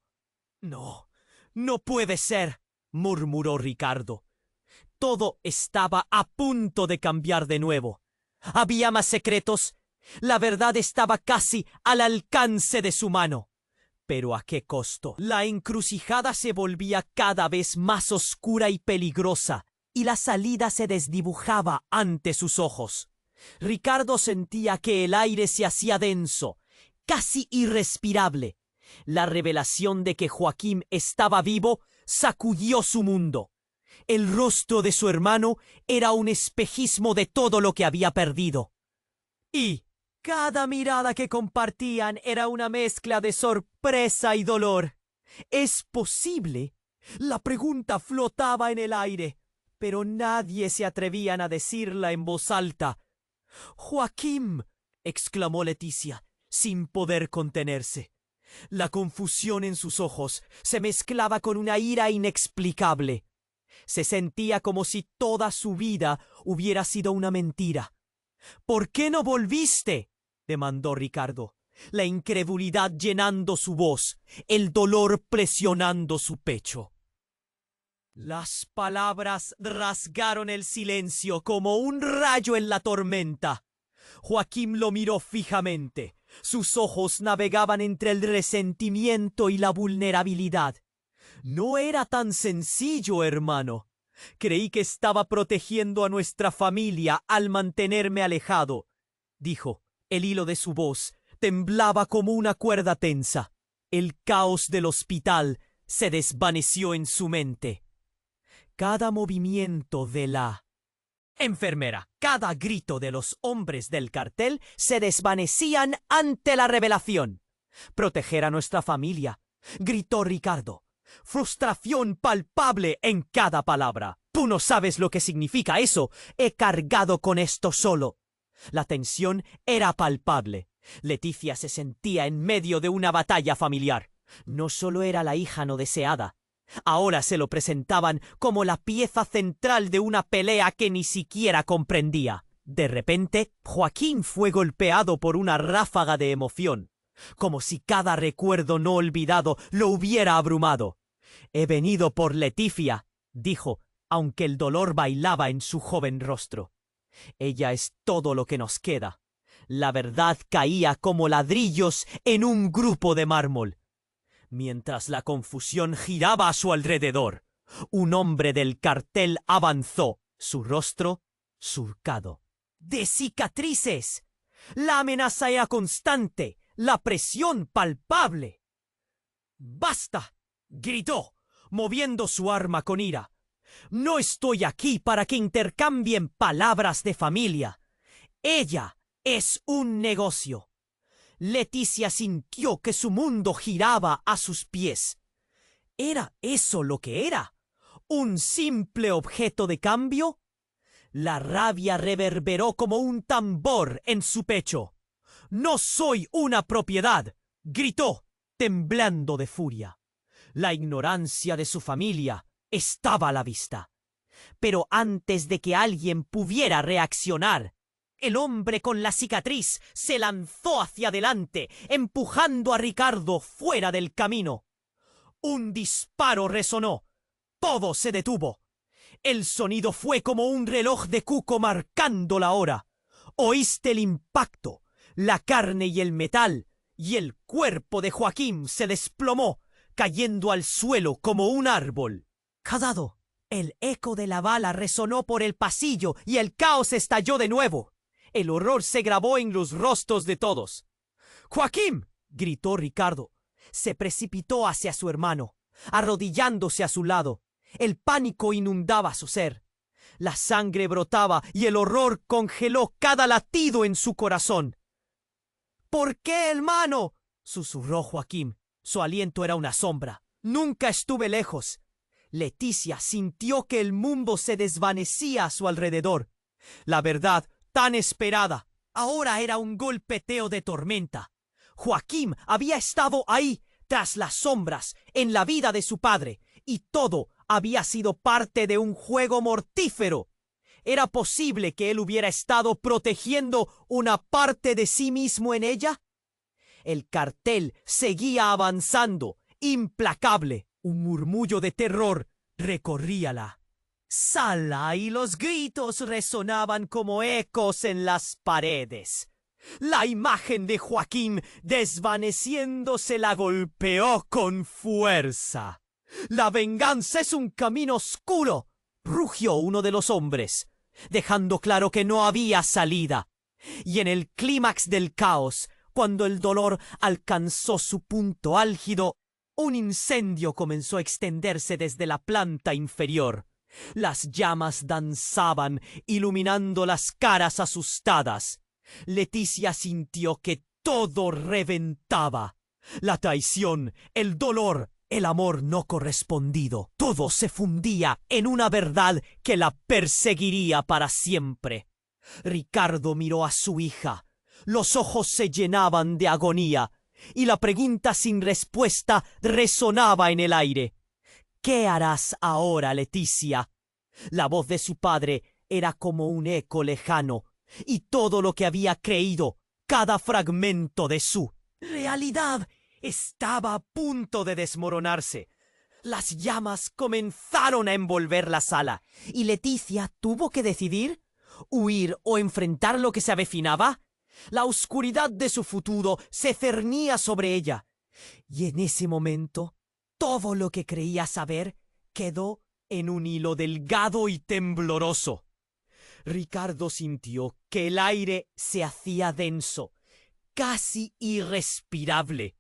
«No, no puede ser», murmuró Ricardo. Todo estaba a punto de cambiar de nuevo. Había más secretos. La verdad estaba casi al alcance de su mano. Pero ¿a qué costo? La encrucijada se volvía cada vez más oscura y peligrosa, y la salida se desdibujaba ante sus ojos. Ricardo sentía que el aire se hacía denso, casi irrespirable. La revelación de que Joaquín estaba vivo sacudió su mundo. El rostro de su hermano era un espejismo de todo lo que había perdido. Y cada mirada que compartían era una mezcla de sorpresa y dolor. ¿Es posible? La pregunta flotaba en el aire, pero nadie se atrevía a decirla en voz alta. «Joaquín», exclamó Leticia, sin poder contenerse. La confusión en sus ojos se mezclaba con una ira inexplicable. Se sentía como si toda su vida hubiera sido una mentira. «¿Por qué no volviste?», demandó Ricardo, la incredulidad llenando su voz, el dolor presionando su pecho. Las palabras rasgaron el silencio como un rayo en la tormenta. Joaquín lo miró fijamente. Sus ojos navegaban entre el resentimiento y la vulnerabilidad. «No era tan sencillo, hermano. Creí que estaba protegiendo a nuestra familia al mantenerme alejado», dijo, El hilo de su voz temblaba como una cuerda tensa. El caos del hospital se desvaneció en su mente. Cada movimiento de la enfermera, cada grito de los hombres del cartel se desvanecían ante la revelación. «Proteger a nuestra familia», gritó Ricardo. Frustración palpable en cada palabra. «Tú no sabes lo que significa eso. He cargado con esto solo». La tensión era palpable. Leticia se sentía en medio de una batalla familiar. No solo era la hija no deseada. Ahora se lo presentaban como la pieza central de una pelea que ni siquiera comprendía. De repente, Joaquín fue golpeado por una ráfaga de emoción, como si cada recuerdo no olvidado lo hubiera abrumado. «He venido por Leticia», dijo, aunque el dolor bailaba en su joven rostro. «Ella es todo lo que nos queda». La verdad caía como ladrillos en un grupo de mármol. Mientras la confusión giraba a su alrededor, un hombre del cartel avanzó, su rostro surcado de cicatrices. La amenaza era constante, la presión palpable. «¡Basta!», gritó, moviendo su arma con ira. «No estoy aquí para que intercambien palabras de familia. Ella es un negocio». Leticia sintió que su mundo giraba a sus pies. ¿Era eso lo que era? ¿Un simple objeto de cambio? La rabia reverberó como un tambor en su pecho. «No soy una propiedad», gritó, temblando de furia. La ignorancia de su familia estaba a la vista. Pero antes de que alguien pudiera reaccionar, el hombre con la cicatriz se lanzó hacia adelante, empujando a Ricardo fuera del camino. Un disparo resonó. Todo se detuvo. El sonido fue como un reloj de cuco marcando la hora. Oíste el impacto, la carne y el metal, y el cuerpo de Joaquín se desplomó, cayendo al suelo como un árbol. «Cadado». El eco de la bala resonó por el pasillo y el caos estalló de nuevo. El horror se grabó en los rostros de todos. «¡Joaquín!», gritó Ricardo. Se precipitó hacia su hermano, arrodillándose a su lado. El pánico inundaba su ser. La sangre brotaba y el horror congeló cada latido en su corazón. «¿Por qué, hermano?», susurró Joaquín. Su aliento era una sombra. «Nunca estuve lejos». Leticia sintió que el mundo se desvanecía a su alrededor. La verdad, tan esperada, ahora era un golpeteo de tormenta. Joaquín había estado ahí, tras las sombras, en la vida de su padre, y todo había sido parte de un juego mortífero. ¿Era posible que él hubiera estado protegiendo una parte de sí mismo en ella? El cartel seguía avanzando, implacable. Un murmullo de terror recorría la sala y los gritos resonaban como ecos en las paredes. La imagen de Joaquín desvaneciéndose la golpeó con fuerza. «La venganza es un camino oscuro», rugió uno de los hombres, dejando claro que no había salida. Y en el clímax del caos, cuando el dolor alcanzó su punto álgido, un incendio comenzó a extenderse desde la planta inferior. Las llamas danzaban, iluminando las caras asustadas. Leticia sintió que todo reventaba. La traición, el dolor, el amor no correspondido. Todo se fundía en una verdad que la perseguiría para siempre. Ricardo miró a su hija. Los ojos se llenaban de agonía, y la pregunta sin respuesta resonaba en el aire. «¿Qué harás ahora, Leticia?». La voz de su padre era como un eco lejano, y todo lo que había creído, cada fragmento de su realidad, estaba a punto de desmoronarse. Las llamas comenzaron a envolver la sala, y Leticia tuvo que decidir: ¿huir o enfrentar lo que se avecinaba? La oscuridad de su futuro se cernía sobre ella, y en ese momento todo lo que creía saber quedó en un hilo delgado y tembloroso. Ricardo sintió que el aire se hacía denso casi irrespirable.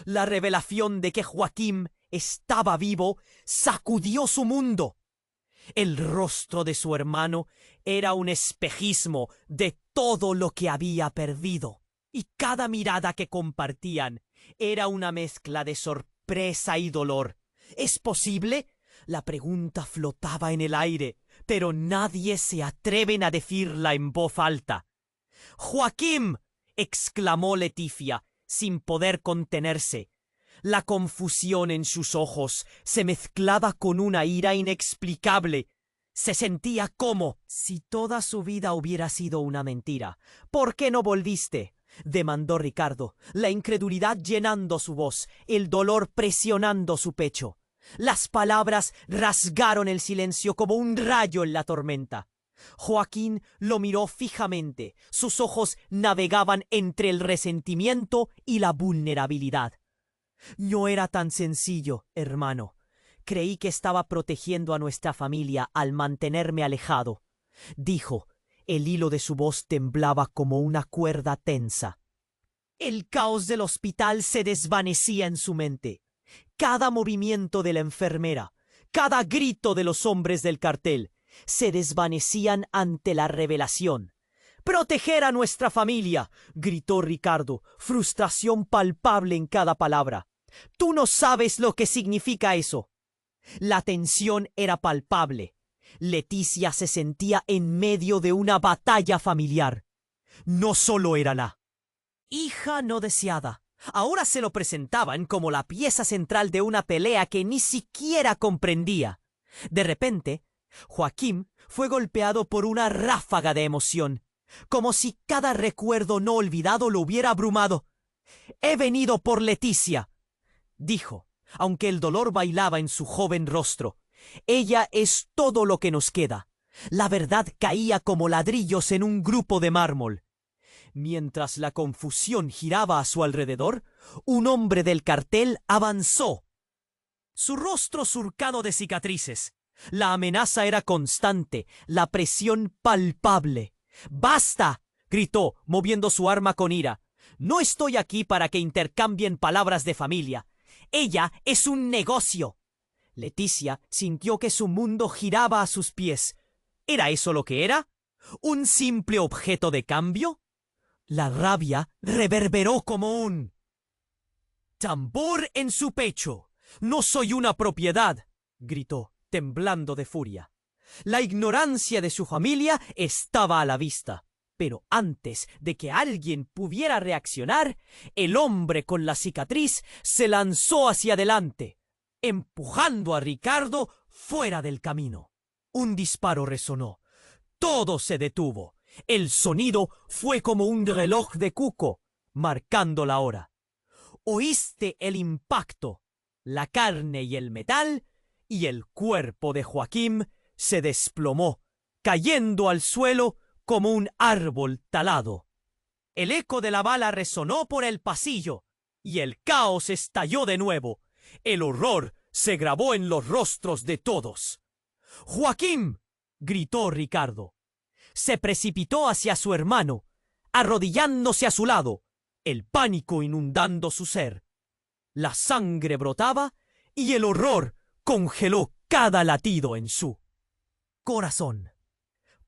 La revelación de que Joaquín estaba vivo sacudió su mundo. El rostro de su hermano era un espejismo de todo lo que había perdido, y cada mirada que compartían era una mezcla de sorpresa y dolor. ¿Es posible? La pregunta flotaba en el aire, pero nadie se atreve a decirla en voz alta. «¡Joaquín!», exclamó Leticia, sin poder contenerse. La confusión en sus ojos se mezclaba con una ira inexplicable. Se sentía como si toda su vida hubiera sido una mentira. «¿Por qué no volviste?», demandó Ricardo, la incredulidad llenando su voz, el dolor presionando su pecho. Las palabras rasgaron el silencio como un rayo en la tormenta. Joaquín lo miró fijamente. Sus ojos navegaban entre el resentimiento y la vulnerabilidad. «No era tan sencillo, hermano. Creí que estaba protegiendo a nuestra familia al mantenerme alejado», dijo. El hilo de su voz temblaba como una cuerda tensa. El caos del hospital se desvanecía en su mente. Cada movimiento de la enfermera, cada grito de los hombres del cartel, se desvanecían ante la revelación. «¡Proteger a nuestra familia!», gritó Ricardo, frustración palpable en cada palabra. «Tú no sabes lo que significa eso». La tensión era palpable. Leticia se sentía en medio de una batalla familiar. No solo era la hija no deseada, ahora se lo presentaban como la pieza central de una pelea que ni siquiera comprendía. De repente, Joaquín fue golpeado por una ráfaga de emoción, como si cada recuerdo no olvidado lo hubiera abrumado. «He venido por Leticia», dijo, aunque el dolor bailaba en su joven rostro. «Ella es todo lo que nos queda». La verdad caía como ladrillos en un grupo de mármol. Mientras la confusión giraba a su alrededor, un hombre del cartel avanzó. Su rostro surcado de cicatrices. La amenaza era constante, la presión palpable. «¡Basta!», gritó, moviendo su arma con ira. «No estoy aquí para que intercambien palabras de familia. Ella es un negocio». Leticia sintió que su mundo giraba a sus pies. ¿Era eso lo que era? ¿Un simple objeto de cambio? La rabia reverberó como un tambor en su pecho. «No soy una propiedad», gritó, temblando de furia. La ignorancia de su familia estaba a la vista. Pero antes de que alguien pudiera reaccionar, el hombre con la cicatriz se lanzó hacia adelante, empujando a Ricardo fuera del camino. Un disparo resonó. Todo se detuvo. El sonido fue como un reloj de cuco, marcando la hora. Oíste el impacto, la carne y el metal, y el cuerpo de Joaquín se desplomó, cayendo al suelo como un árbol talado. El eco de la bala resonó por el pasillo, y el caos estalló de nuevo. El horror se grabó en los rostros de todos. «¡Joaquín!», gritó Ricardo. Se precipitó hacia su hermano, arrodillándose a su lado, el pánico inundando su ser. La sangre brotaba y el horror congeló cada latido en su corazón.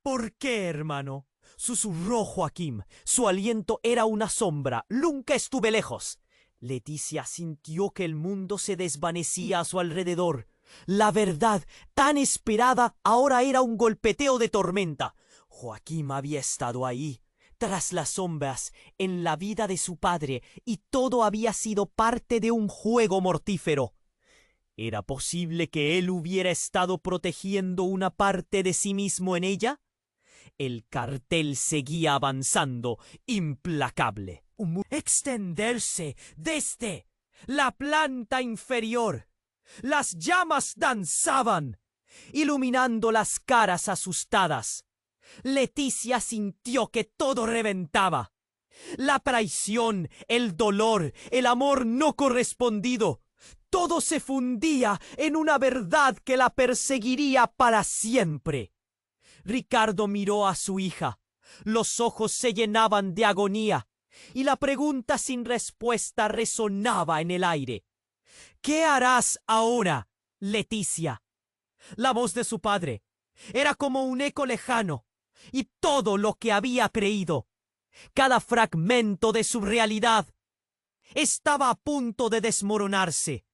«¿Por qué, hermano?», susurró Joaquín. Su aliento era una sombra. «Nunca estuve lejos». Leticia sintió que el mundo se desvanecía a su alrededor. La verdad, tan esperada, ahora era un golpeteo de tormenta. Joaquín había estado ahí, tras las sombras, en la vida de su padre, y todo había sido parte de un juego mortífero. ¿Era posible que él hubiera estado protegiendo una parte de sí mismo en ella? El cartel seguía avanzando, implacable. Extenderse desde la planta inferior. Las llamas danzaban, iluminando las caras asustadas. Leticia sintió que todo reventaba. La traición, el dolor, el amor no correspondido. Todo se fundía en una verdad que la perseguiría para siempre. Ricardo miró a su hija. Los ojos se llenaban de agonía. y la pregunta sin respuesta resonaba en el aire. ¿Qué harás ahora, Leticia? La voz de su padre era como un eco lejano, y todo lo que había creído, cada fragmento de su realidad, estaba a punto de desmoronarse.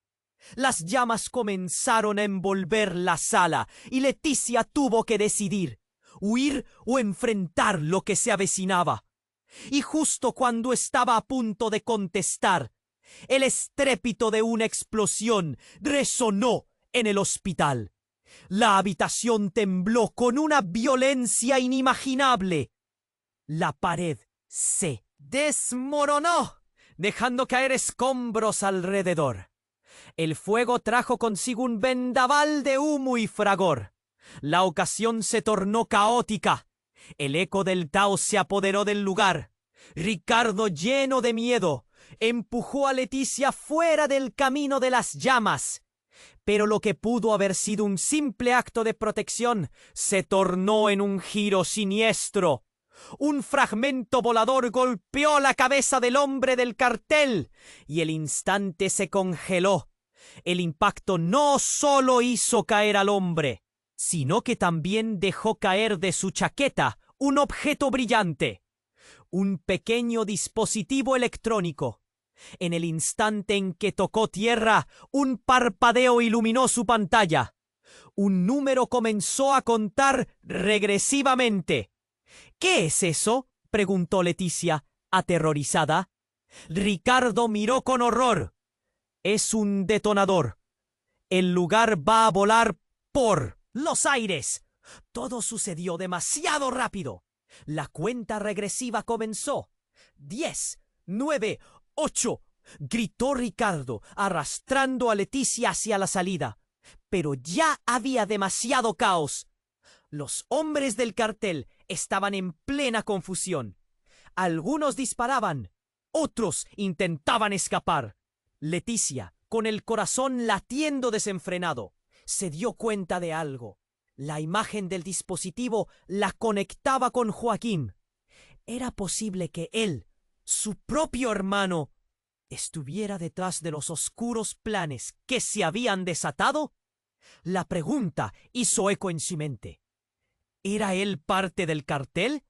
Las llamas comenzaron a envolver la sala y Leticia tuvo que decidir, huir o enfrentar lo que se avecinaba. Y justo cuando estaba a punto de contestar, el estrépito de una explosión resonó en el hospital. La habitación tembló con una violencia inimaginable. La pared se desmoronó, dejando caer escombros alrededor. El fuego trajo consigo un vendaval de humo y fragor. La ocasión se tornó caótica. El eco del Tao se apoderó del lugar. Ricardo, lleno de miedo, empujó a Leticia fuera del camino de las llamas. Pero lo que pudo haber sido un simple acto de protección se tornó en un giro siniestro. Un fragmento volador golpeó la cabeza del hombre del cartel y el instante se congeló. El impacto no solo hizo caer al hombre, sino que también dejó caer de su chaqueta un objeto brillante, un pequeño dispositivo electrónico. En el instante en que tocó tierra, un parpadeo iluminó su pantalla. Un número comenzó a contar regresivamente. ¿Qué es eso?, preguntó Leticia, aterrorizada. Ricardo miró con horror. Es un detonador. El lugar va a volar por los aires. Todo sucedió demasiado rápido. La cuenta regresiva comenzó. 10, 9, 8. Gritó Ricardo, arrastrando a Leticia hacia la salida. Pero ya había demasiado caos. Los hombres del cartel estaban en plena confusión. Algunos disparaban, otros intentaban escapar. Leticia, con el corazón latiendo desenfrenado, se dio cuenta de algo. La imagen del dispositivo la conectaba con Joaquín. ¿Era posible que él, su propio hermano, estuviera detrás de los oscuros planes que se habían desatado? La pregunta hizo eco en su mente. ¿Era él parte del cartel?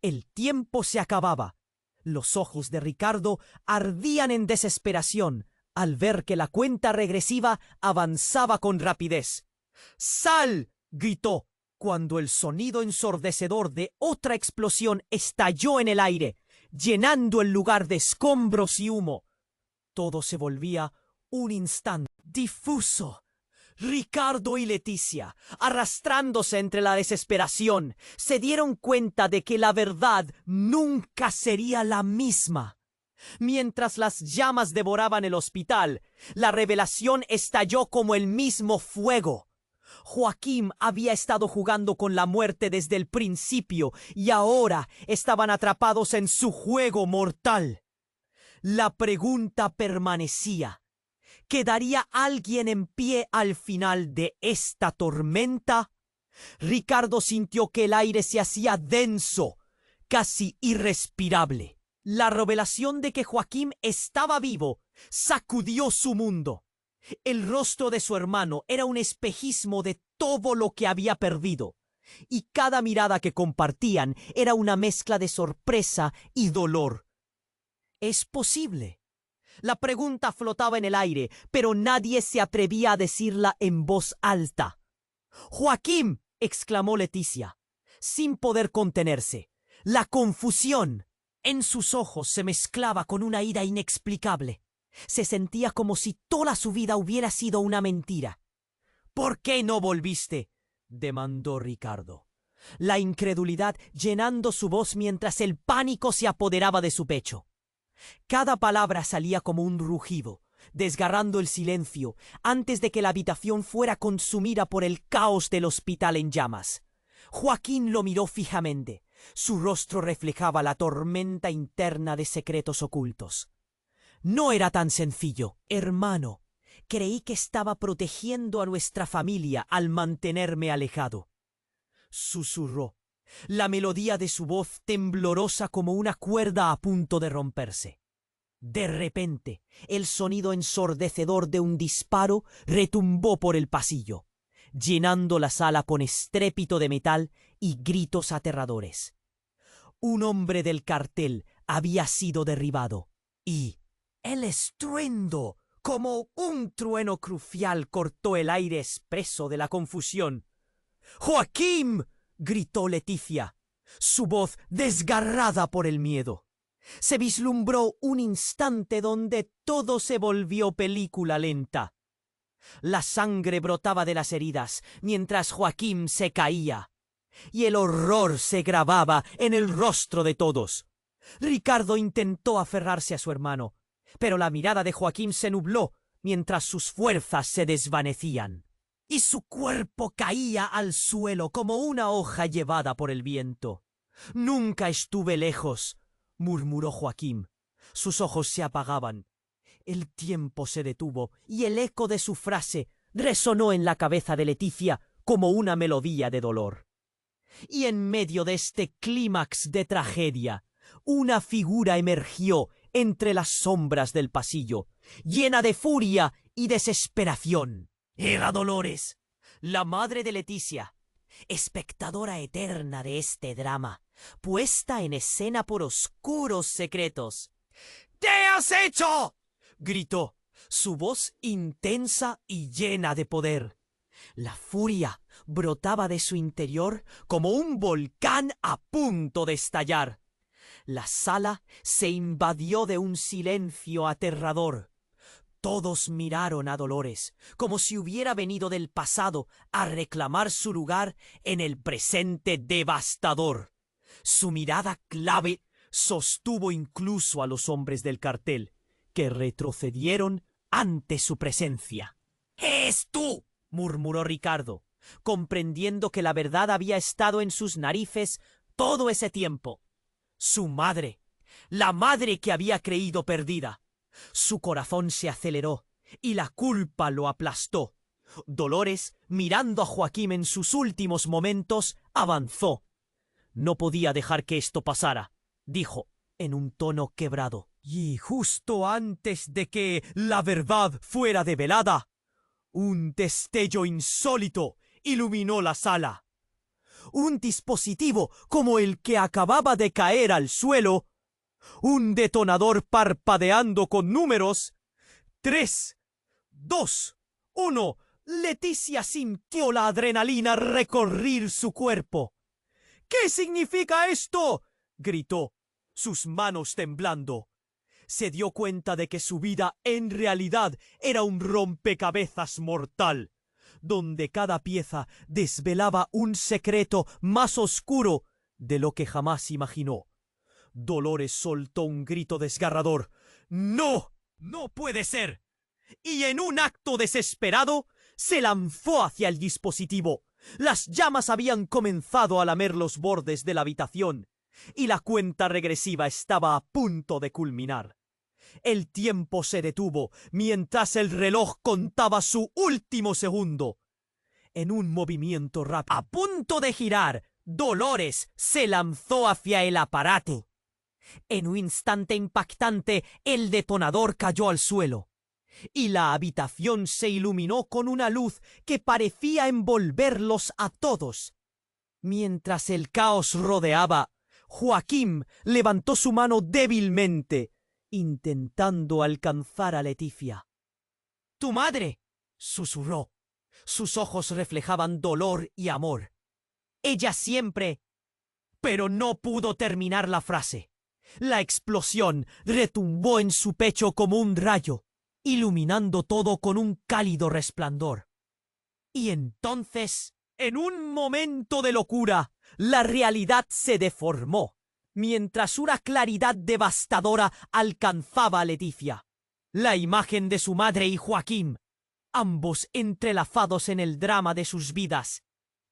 El tiempo se acababa. Los ojos de Ricardo ardían en desesperación al ver que la cuenta regresiva avanzaba con rapidez. ¡Sal!, gritó, cuando el sonido ensordecedor de otra explosión estalló en el aire, llenando el lugar de escombros y humo. Todo se volvía un instante difuso. Ricardo y Leticia, arrastrándose entre la desesperación, se dieron cuenta de que la verdad nunca sería la misma. Mientras las llamas devoraban el hospital, la revelación estalló como el mismo fuego. Joaquín había estado jugando con la muerte desde el principio y ahora estaban atrapados en su juego mortal. La pregunta permanecía. ¿Quedaría alguien en pie al final de esta tormenta? Ricardo sintió que el aire se hacía denso, casi irrespirable. La revelación de que Joaquín estaba vivo sacudió su mundo. El rostro de su hermano era un espejismo de todo lo que había perdido, y cada mirada que compartían era una mezcla de sorpresa y dolor. ¿Es posible? La pregunta flotaba en el aire, pero nadie se atrevía a decirla en voz alta. «¡Joaquín!», exclamó Leticia, sin poder contenerse. La confusión en sus ojos se mezclaba con una ira inexplicable. Se sentía como si toda su vida hubiera sido una mentira. «¿Por qué no volviste?», demandó Ricardo, la incredulidad llenando su voz mientras el pánico se apoderaba de su pecho. Cada palabra salía como un rugido, desgarrando el silencio antes de que la habitación fuera consumida por el caos del hospital en llamas. Joaquín lo miró fijamente. Su rostro reflejaba la tormenta interna de secretos ocultos. «No era tan sencillo, hermano. Creí que estaba protegiendo a nuestra familia al mantenerme alejado», susurró, la melodía de su voz temblorosa como una cuerda a punto de romperse. De repente, el sonido ensordecedor de un disparo retumbó por el pasillo, llenando la sala con estrépito de metal y gritos aterradores. Un hombre del cartel había sido derribado, y el estruendo, como un trueno crucial, cortó el aire espeso de la confusión. ¡Joaquim! —gritó Leticia, su voz desgarrada por el miedo. Se vislumbró un instante donde todo se volvió película lenta. La sangre brotaba de las heridas mientras Joaquim se caía, y el horror se grababa en el rostro de todos. Ricardo intentó aferrarse a su hermano, pero la mirada de Joaquim se nubló mientras sus fuerzas se desvanecían, y su cuerpo caía al suelo como una hoja llevada por el viento. «Nunca estuve lejos», murmuró Joaquim. Sus ojos se apagaban. El tiempo se detuvo y el eco de su frase resonó en la cabeza de Leticia como una melodía de dolor. Y en medio de este clímax de tragedia, una figura emergió entre las sombras del pasillo, llena de furia y desesperación. Era Dolores, la madre de Leticia, espectadora eterna de este drama, puesta en escena por oscuros secretos. «¿Qué has hecho?», gritó, su voz intensa y llena de poder. La furia brotaba de su interior como un volcán a punto de estallar. La sala se invadió de un silencio aterrador. Todos miraron a Dolores, como si hubiera venido del pasado a reclamar su lugar en el presente devastador. Su mirada clave sostuvo incluso a los hombres del cartel, que retrocedieron ante su presencia. «¡Es tú!», murmuró Ricardo, comprendiendo que la verdad había estado en sus narices todo ese tiempo. Su madre, la madre que había creído perdida. Su corazón se aceleró y la culpa lo aplastó. Dolores, mirando a Joaquim en sus últimos momentos, avanzó. «No podía dejar que esto pasara», dijo, en un tono quebrado. Y justo antes de que la verdad fuera develada, un destello insólito iluminó la sala. Un dispositivo como el que acababa de caer al suelo, un detonador parpadeando con números. 3, 2, 1. Leticia sintió la adrenalina recorrer su cuerpo. «¿Qué significa esto?», gritó, sus manos temblando. Se dio cuenta de que su vida en realidad era un rompecabezas mortal, donde cada pieza desvelaba un secreto más oscuro de lo que jamás imaginó. Dolores soltó un grito desgarrador. «¡No! ¡No puede ser!», y en un acto desesperado se lanzó hacia el dispositivo. Las llamas habían comenzado a lamer los bordes de la habitación, y la cuenta regresiva estaba a punto de culminar. El tiempo se detuvo mientras el reloj contaba su último segundo. En un movimiento rápido, a punto de girar, Dolores se lanzó hacia el aparato. En un instante impactante, el detonador cayó al suelo, y la habitación se iluminó con una luz que parecía envolverlos a todos. Mientras el caos rodeaba, Joaquim levantó su mano débilmente, intentando alcanzar a Leticia. «¡Tu madre!», susurró. Sus ojos reflejaban dolor y amor. «Ella siempre...». Pero no pudo terminar la frase. La explosión retumbó en su pecho como un rayo, iluminando todo con un cálido resplandor. Y entonces, en un momento de locura, la realidad se deformó, mientras una claridad devastadora alcanzaba a Leticia. La imagen de su madre y Joaquim, ambos entrelazados en el drama de sus vidas,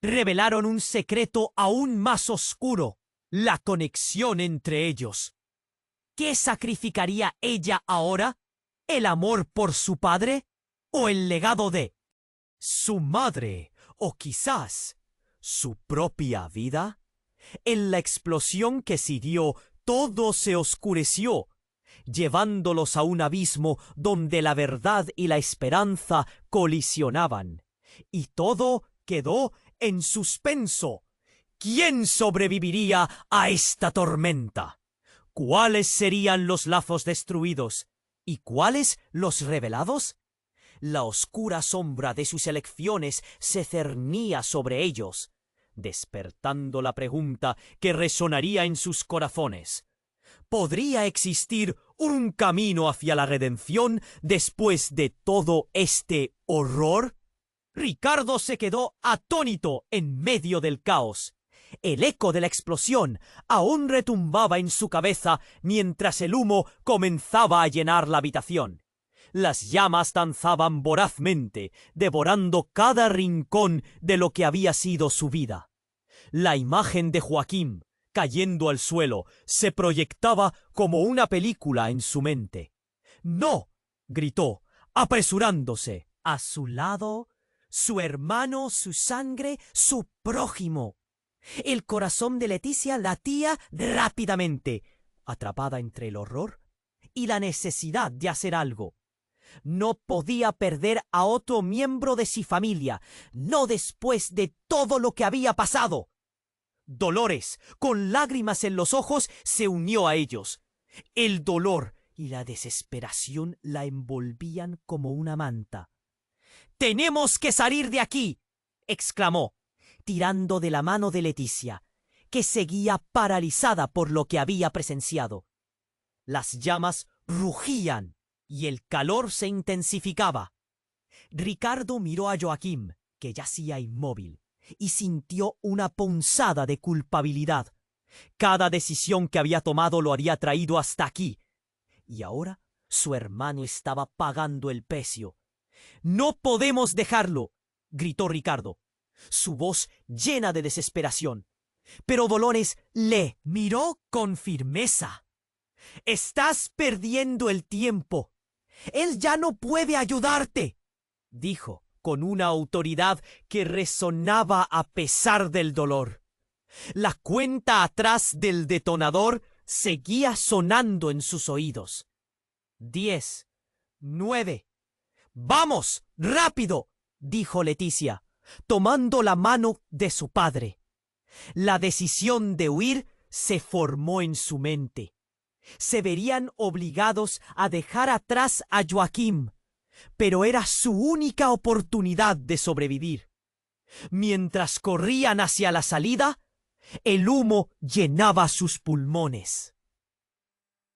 revelaron un secreto aún más oscuro: la conexión entre ellos. ¿Qué sacrificaría ella ahora? ¿El amor por su padre? ¿O el legado de su madre? ¿O quizás su propia vida? En la explosión que siguió, todo se oscureció, llevándolos a un abismo donde la verdad y la esperanza colisionaban. Y todo quedó en suspenso. ¿Quién sobreviviría a esta tormenta? ¿Cuáles serían los lazos destruidos? ¿Y cuáles los revelados? La oscura sombra de sus elecciones se cernía sobre ellos, despertando la pregunta que resonaría en sus corazones. ¿Podría existir un camino hacia la redención después de todo este horror? Ricardo se quedó atónito en medio del caos. El eco de la explosión aún retumbaba en su cabeza mientras el humo comenzaba a llenar la habitación. Las llamas danzaban vorazmente, devorando cada rincón de lo que había sido su vida. La imagen de Joaquín, cayendo al suelo, se proyectaba como una película en su mente. ¡No! —gritó, apresurándose. A su lado, su hermano, su sangre, su prójimo. El corazón de Leticia latía rápidamente, atrapada entre el horror y la necesidad de hacer algo. No podía perder a otro miembro de su familia, no después de todo lo que había pasado. Dolores, con lágrimas en los ojos, se unió a ellos. El dolor y la desesperación la envolvían como una manta. «¡Tenemos que salir de aquí!», exclamó, tirando de la mano de Leticia, que seguía paralizada por lo que había presenciado. Las llamas rugían y el calor se intensificaba. Ricardo miró a Joaquín, que yacía inmóvil, y sintió una punzada de culpabilidad. Cada decisión que había tomado lo había traído hasta aquí, y ahora su hermano estaba pagando el precio. «¡No podemos dejarlo!», gritó Ricardo, su voz llena de desesperación. Pero Dolores le miró con firmeza. «Estás perdiendo el tiempo. Él ya no puede ayudarte», dijo con una autoridad que resonaba a pesar del dolor. La cuenta atrás del detonador seguía sonando en sus oídos. 10, 9. «¡Vamos, rápido!», dijo Leticia, tomando la mano de su padre. La decisión de huir se formó en su mente. Se verían obligados a dejar atrás a Joaquín, pero era su única oportunidad de sobrevivir. Mientras corrían hacia la salida, el humo llenaba sus pulmones.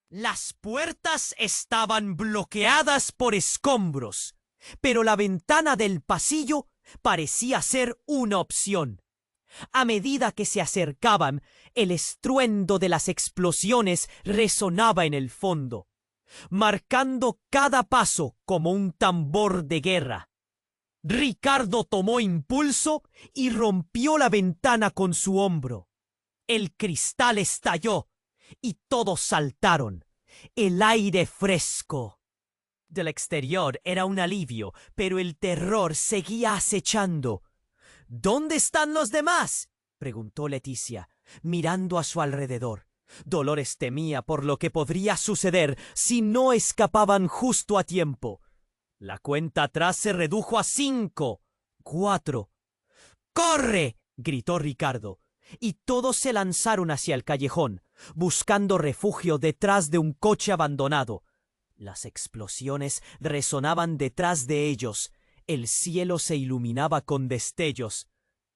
Las puertas estaban bloqueadas por escombros, pero la ventana del pasillo parecía ser una opción. A medida que se acercaban, el estruendo de las explosiones resonaba en el fondo, marcando cada paso como un tambor de guerra. Ricardo tomó impulso y rompió la ventana con su hombro. El cristal estalló y todos saltaron. El aire fresco del exterior era un alivio, pero el terror seguía acechando. «¿Dónde están los demás?», preguntó Leticia, mirando a su alrededor. Dolores temía por lo que podría suceder si no escapaban justo a tiempo. La cuenta atrás se redujo a 5, 4. «¡Corre!», gritó Ricardo, y todos se lanzaron hacia el callejón, buscando refugio detrás de un coche abandonado. Las explosiones resonaban detrás de ellos. El cielo se iluminaba con destellos.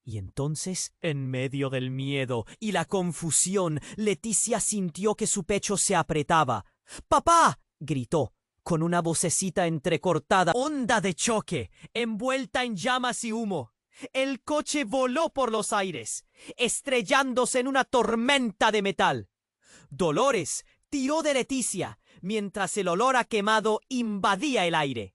Y entonces, en medio del miedo y la confusión, Leticia sintió que su pecho se apretaba. «¡Papá!», gritó, con una vocecita entrecortada. Onda de choque, envuelta en llamas y humo. El coche voló por los aires, estrellándose en una tormenta de metal. Dolores tiró de Leticia, mientras el olor a quemado invadía el aire.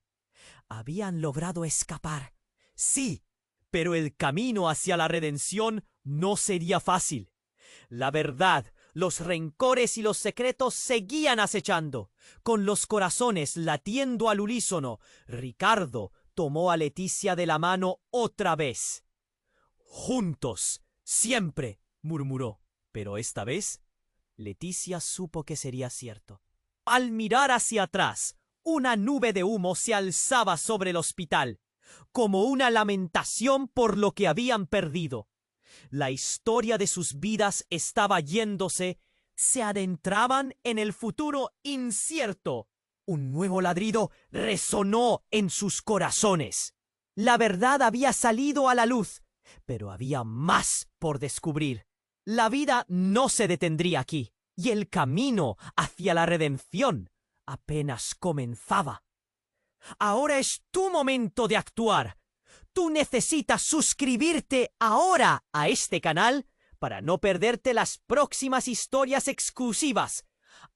Habían logrado escapar, sí, pero el camino hacia la redención no sería fácil. La verdad, los rencores y los secretos seguían acechando. Con los corazones latiendo al unísono, Ricardo tomó a Leticia de la mano otra vez. «Juntos, siempre», murmuró. Pero esta vez, Leticia supo que sería cierto. Al mirar hacia atrás, una nube de humo se alzaba sobre el hospital, como una lamentación por lo que habían perdido. La historia de sus vidas estaba yéndose, se adentraban en el futuro incierto. Un nuevo ladrido resonó en sus corazones. La verdad había salido a la luz, pero había más por descubrir. La vida no se detendría aquí, y el camino hacia la redención apenas comenzaba. Ahora es tu momento de actuar. Tú necesitas suscribirte ahora a este canal para no perderte las próximas historias exclusivas.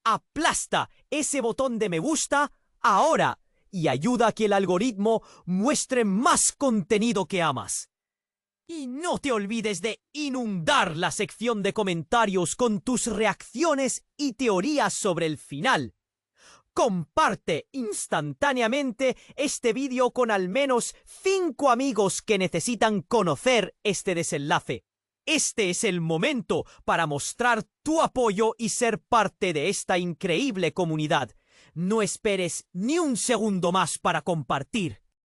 Aplasta ese botón de me gusta ahora y ayuda a que el algoritmo muestre más contenido que amas. Y no te olvides de inundar la sección de comentarios con tus reacciones y teorías sobre el final. Comparte instantáneamente este vídeo con al menos 5 amigos que necesitan conocer este desenlace. Este es el momento para mostrar tu apoyo y ser parte de esta increíble comunidad. No esperes ni un segundo más para compartir.